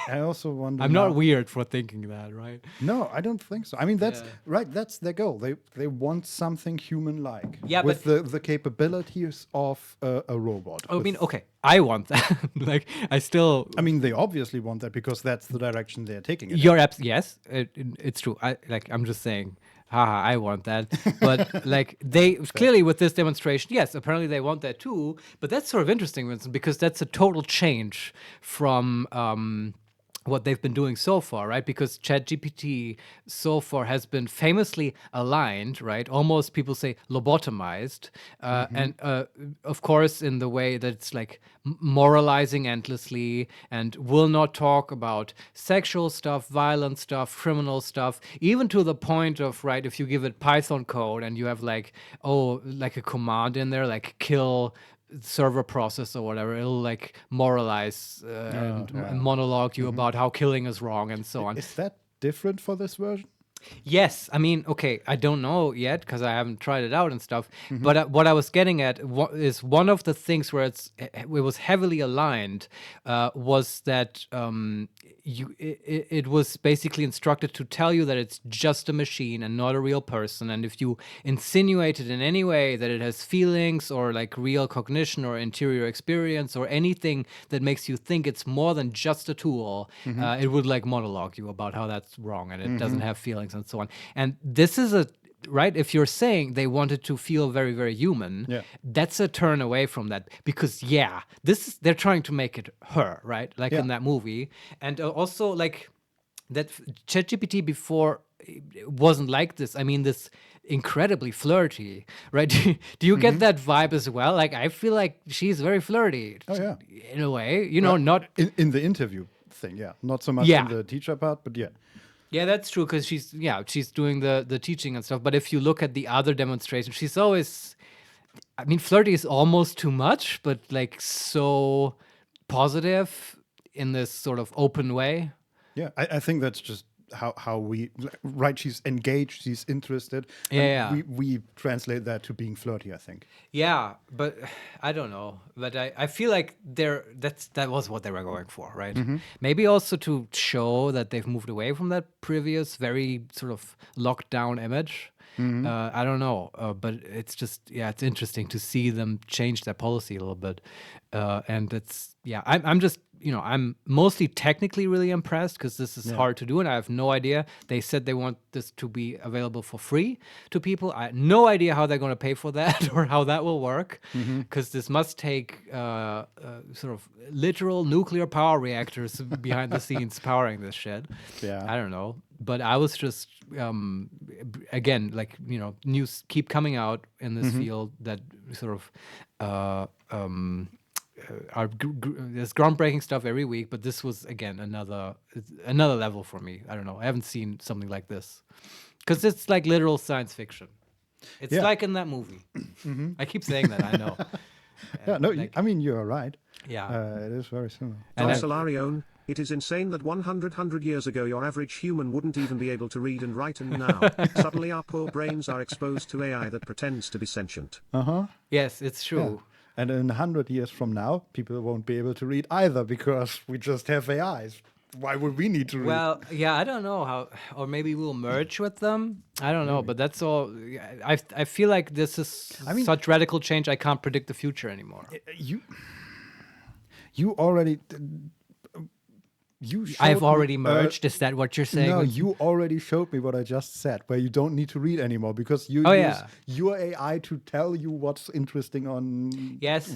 I also wonder. I'm not now- weird for thinking that, right? No, I don't think so. I mean, that's Yeah. right. That's their goal. They want something human-like. Yeah, with the capabilities of a robot. I mean, with- okay, I want that. Like, I still. I mean, they obviously want that because that's the direction they're taking it. You're yes, it's true. I'm just saying, haha, I want that. But like they clearly with this demonstration, yes, apparently they want that too. But that's sort of interesting, Vincent, because that's a total change from what they've been doing so far, right? Because ChatGPT so far has been famously aligned, right? Almost people say lobotomized, and of course in the way that it's like moralizing endlessly and will not talk about sexual stuff, violent stuff, criminal stuff, even to the point of, right, if you give it Python code and you have like a command in there like kill server process or whatever, it'll like moralize and monologue you about how killing is wrong and so on. Is that different for this version? Yes, I mean, okay, I don't know yet because I haven't tried it out and stuff. But what I was getting at is one of the things where it was heavily aligned was that it was basically instructed to tell you that it's just a machine and not a real person. And if you insinuate it in any way that it has feelings or like real cognition or interior experience or anything that makes you think it's more than just a tool, it would like monologue you about how that's wrong and it doesn't have feelings and so on. And this is right, if you're saying they wanted to feel very, very human, that's a turn away from that because they're trying to make it her, right? Like in that movie. And also like that ChatGPT before wasn't like this. I mean, this incredibly flirty, right? Do you get that vibe as well? Like, I feel like she's very flirty in a way, not in the interview thing, not so much in the teacher part, but Yeah, that's true because she's doing the teaching and stuff. But if you look at the other demonstrations, she's always, I mean, flirty is almost too much, but like so positive in this sort of open way. Yeah, I think that's just how we, right, she's engaged, she's interested. Yeah. We translate that to being flirty, I think. Yeah, but I don't know. But I feel like that was what they were going for, right? Maybe also to show that they've moved away from that previous very sort of locked down image. I don't know, but it's just, it's interesting to see them change their policy a little bit. And it's, I'm just, I'm mostly technically really impressed because this is hard to do and I have no idea. They said they want this to be available for free to people. I have no idea how they're going to pay for that or how that will work because this must take sort of literal nuclear power reactors behind the scenes powering this shit. Yeah. I don't know. But I was just, again, like, news keep coming out in this field that sort of there's groundbreaking stuff every week, but this was, again, another level for me. I don't know. I haven't seen something like this because it's like literal science fiction. It's like in that movie. I keep saying that, I know. I mean, you're right. Yeah. It is very similar. And Solarion, it is insane that 100 years ago your average human wouldn't even be able to read and write, and now suddenly our poor brains are exposed to AI that pretends to be sentient. Yes, it's true. And in 100 years from now, people won't be able to read either because we just have AIs. Why would we need to read? Well, I don't know how, or maybe we'll merge with them. I don't know, but that's all. I feel like this is such radical change. I can't predict the future anymore. You already. I've already merged. Is that what you're saying? No, you already showed me what I just said, where you don't need to read anymore because you use your AI to tell you what's interesting on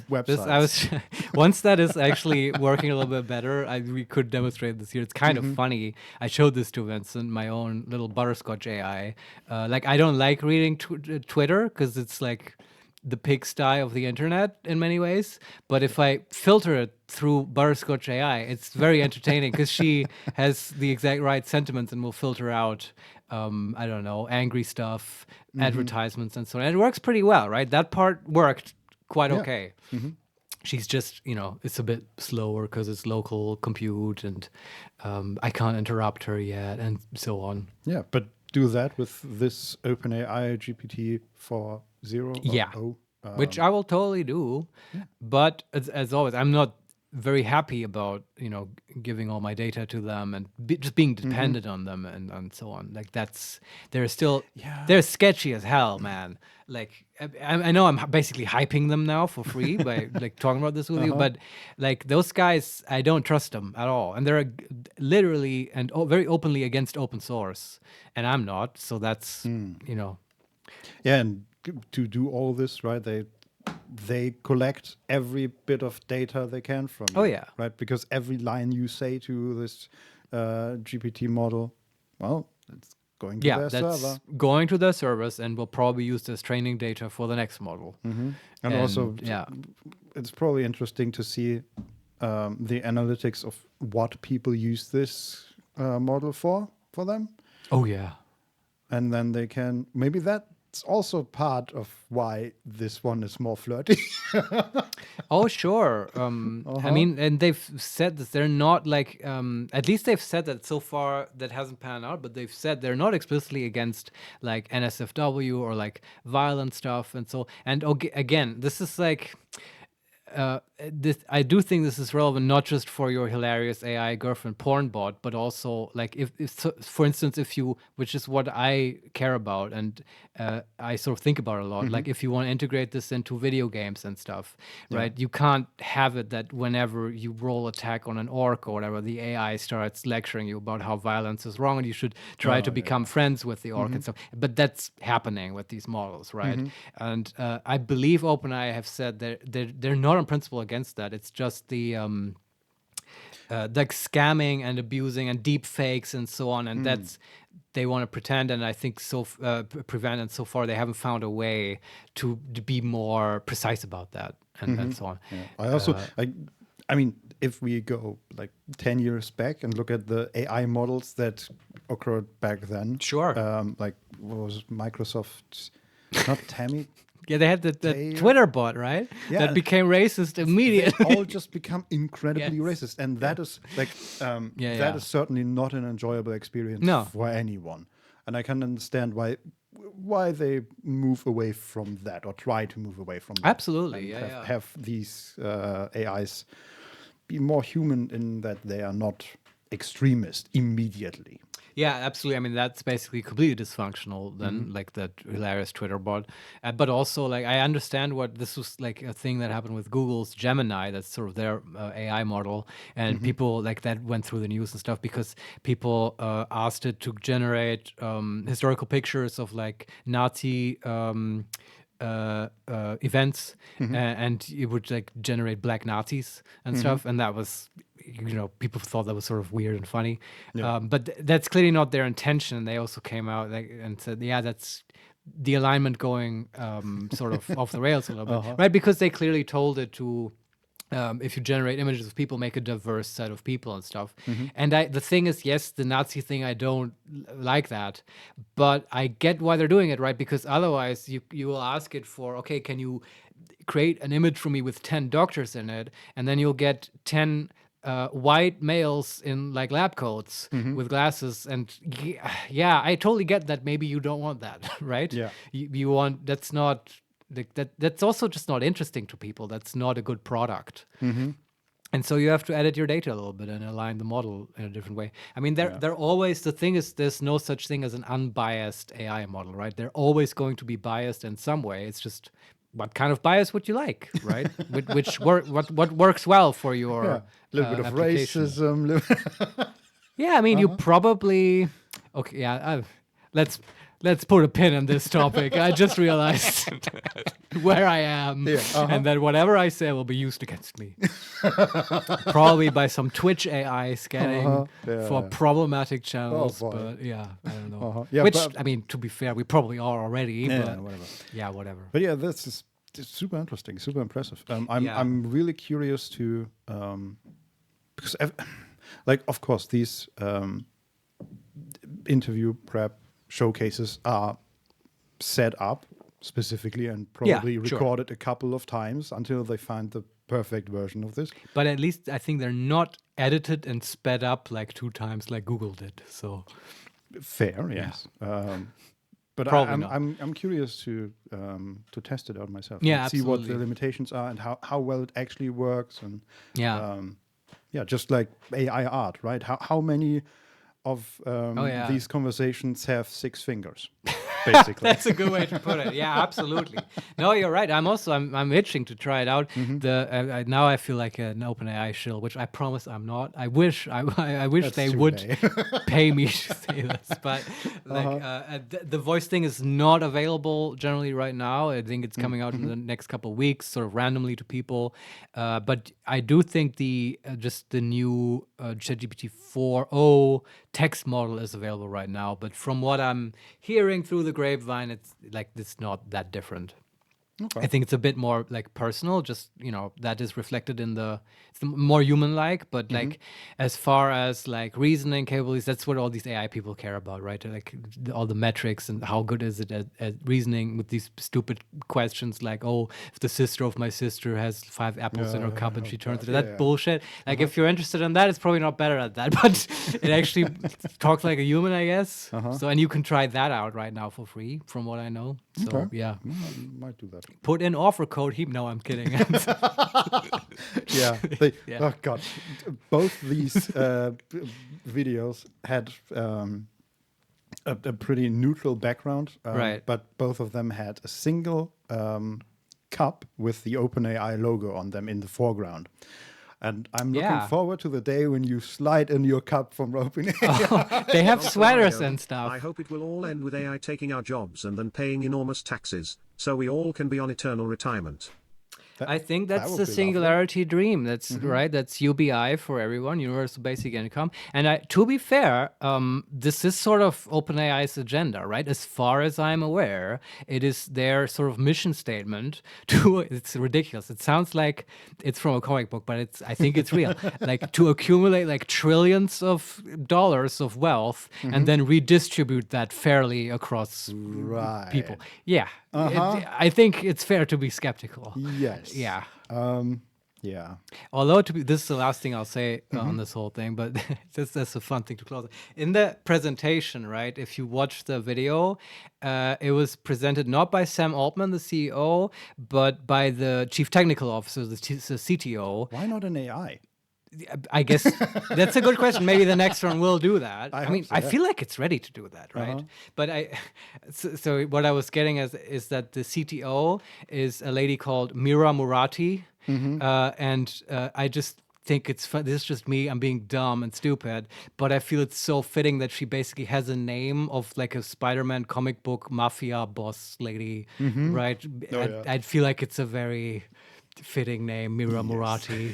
websites. Once that is actually working a little bit better, we could demonstrate this here. It's kind of funny. I showed this to Vincent, my own little butterscotch AI. Like, I don't like reading Twitter because it's like the pigsty of the internet in many ways. But if I filter it through Butterscotch AI, it's very entertaining because she has the exact right sentiments and will filter out, I don't know, angry stuff, advertisements and so on. And it works pretty well, right? That part worked quite okay. She's just, it's a bit slower because it's local compute and I can't interrupt her yet and so on. Yeah, but do that with this OpenAI GPT 4.0 or O. Which I will totally do. But as always, I'm not very happy about giving all my data to them and just being dependent on them and so on. Like they're sketchy as hell, man. Like I know I'm basically hyping them now for free by like talking about this with you, but like those guys, I don't trust them at all, and they're literally and very openly against open source, and I'm not. So that's Yeah, and to do all this, right? They collect every bit of data they can from you. Oh, yeah. Right? Because every line you say to this GPT model, well, it's going to their that's server. going to their servers and will probably use this training data for the next model. And also, yeah, it's probably interesting to see the analytics of what people use this model for them. oh yeah, And then they can, maybe that's also part of why this one is more flirty. oh sure. I mean, and they've said that they're not like, at least they've said that so far that hasn't panned out, but they've said they're not explicitly against like NSFW or like violent stuff and so. And again, this is like. I do think this is relevant not just for your hilarious AI girlfriend porn bot, but also like if for instance, if you, which is what I care about and I sort of think about a lot, like if you want to integrate this into video games and stuff, right? You can't have it that whenever you roll attack on an orc or whatever, the AI starts lecturing you about how violence is wrong and you should try to become friends with the orc and stuff. But that's happening with these models, right? And I believe OpenAI have said that they're not in principle against that. It's just the like scamming and abusing and deep fakes and so on, and that's they want to pretend, and I think prevent, and so far they haven't found a way to be more precise about that and so on. I also, I mean, if we go like 10 years back and look at the AI models that occurred back then, Sure. Like what was Microsoft, not Tammy. Yeah, they had the Twitter bot, right? Yeah. That became racist immediately. They all just become incredibly racist, and that is like that is certainly not an enjoyable experience for anyone. And I can understand why they move away from that or try to move away from that. Absolutely, And have these AIs be more human in that they are not extremist immediately. Yeah, absolutely. I mean, that's basically completely dysfunctional then, like that hilarious Twitter bot. But also, like, I understand what this was like a thing that happened with Google's Gemini, that's sort of their AI model. And people like that went through the news and stuff because people asked it to generate historical pictures of like Nazi events, and it would like generate black Nazis and stuff. And that was, people thought that was sort of weird and funny. But that's clearly not their intention. They also came out and said, yeah, that's the alignment going sort of off the rails a little bit, right? Because they clearly told it to, if you generate images of people, make a diverse set of people and stuff. And the thing is, yes, the Nazi thing, I don't like that, but I get why they're doing it, right? Because otherwise you will ask it for, okay, can you create an image for me with 10 doctors in it? And then you'll get 10 white males in like lab coats with glasses, and yeah, I totally get that. Maybe you don't want that, right? Yeah, you want, that's not like that. That's also just not interesting to people. That's not a good product. And so you have to edit your data a little bit and align the model in a different way. I mean, they're always, the thing is, there's no such thing as an unbiased AI model, right? They're always going to be biased in some way. It's just, what kind of bias would you like, right? What works well for your a little bit of application. racism. Yeah, I mean, you probably let's put a pin in this topic. I just realized where I am, and that whatever I say will be used against me, probably by some Twitch AI scanning for problematic channels. But yeah, I don't know. Yeah, Which, but- I mean, to be fair, we probably are already. Yeah, but whatever. Yeah, whatever. But yeah, this is super interesting, super impressive. I'm really curious to because like, of course, these interview prep showcases are set up specifically and probably recorded a couple of times until they find the perfect version of this. But at least I think they're not edited and sped up like 2 times like Google did. So fair, yes. But Probably I'm, not. I'm curious to test it out myself. Yeah, and see what the absolutely. limitations are and how well it actually works. And Yeah. yeah, just like AI art, right? How many of yeah. these conversations have 6 fingers, basically? That's a good way to put it. Yeah, absolutely. No, you're right. I'm itching to try it out. Now I feel like an OpenAI shill, which I promise I'm not. I wish That's they too would late. pay me to say this, but the voice thing is not available generally right now. I think it's coming out in the next couple of weeks, sort of randomly to people. But I do think just the new ChatGPT 4.0 text model is available right now. But from what I'm hearing through the grapevine, it's not that different. I think it's a bit more like personal, just that is reflected in it's more human-like. But like as far as like reasoning capabilities, that's what all these AI people care about, right? Like all the metrics and how good is it at reasoning with these stupid questions like, oh, if the sister of my sister has 5 apples in her cup and she turns it, that bullshit. Like if you're interested in that, it's probably not better at that, but it actually talks like a human, I guess. So and you can try that out right now for free, from what I know. So yeah. Might do that. Put in offer code heap. No, I'm kidding. Yeah. Oh god, both these videos had a pretty neutral background, Right. But both of them had a single cup with the OpenAI logo on them in the foreground. And I'm looking forward to the day when you slide in your cup from OpenAI. They have Don't sweaters worry, and stuff. I hope it will all end with AI taking our jobs and then paying enormous taxes, so we all can be on eternal retirement. I think that that's would the be lovely. singularity dream. That's right. That's UBI for everyone, universal basic income. And to be fair, this is sort of OpenAI's agenda, right? As far as I'm aware, it is their sort of mission statement it's ridiculous. It sounds like it's from a comic book, but I think it's real. Like to accumulate like trillions of dollars of wealth and then redistribute that fairly across people. Yeah. I think it's fair to be skeptical. Yes. Yeah. Yeah. Although this is the last thing I'll say on this whole thing, but that's a fun thing to close. In the presentation, right? If you watch the video, it was presented not by Sam Altman, the CEO, but by the chief technical officer, the CTO. Why not an AI? I guess that's a good question. Maybe the next one will do that. I mean, hope so, I feel like it's ready to do that, right? But so what I was getting is that the CTO is a lady called Mira Murati, and I just think it's fun. This is just me. I'm being dumb and stupid, but I feel it's so fitting that she basically has a name of like a Spider-Man comic book mafia boss lady, right? I feel like it's a very fitting name, Mira Murati.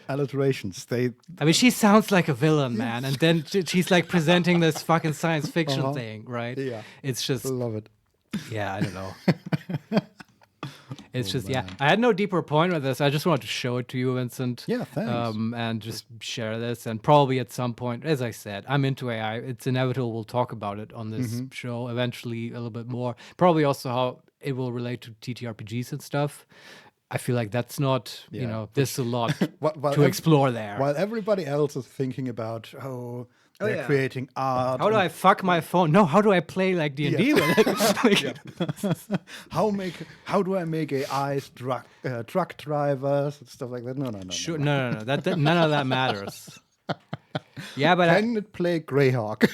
Alliterations. I mean, she sounds like a villain, man. And then she's like presenting this fucking science fiction thing, right? Yeah. It's just, Love it. yeah, I don't know. It's just, yeah. I had no deeper point with this. I just wanted to show it to you, Vincent. Yeah, thanks. And just share this. And probably at some point, as I said, I'm into AI. It's inevitable we'll talk about it on this show eventually a little bit more. Probably also how it will relate to TTRPGs and stuff. I feel like that's not, there's a lot to explore there. While everybody else is thinking about, they're creating art. How do I fuck my phone? No, how do I play like D&D with it? How do I make AIs truck drivers and stuff like that? No. Sure, no. That none of that matters. Yeah, but can it play Greyhawk?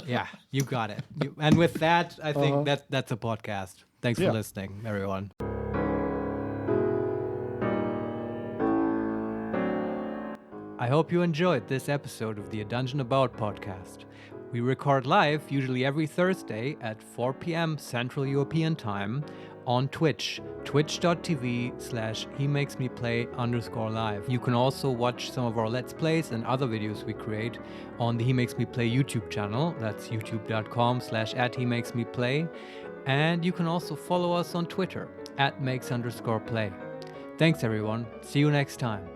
Yeah, you got it. And with that, I think that's a podcast. Thanks for listening, everyone. I hope you enjoyed this episode of the A Dungeon About podcast. We record live, usually every Thursday at 4 p.m. Central European Time on Twitch, twitch.tv/HeMakesMePlay_live. You can also watch some of our Let's Plays and other videos we create on the He Makes Me Play YouTube channel. That's youtube.com/@HeMakesMePlay. And you can also follow us on Twitter @makes_play. Thanks everyone. See you next time.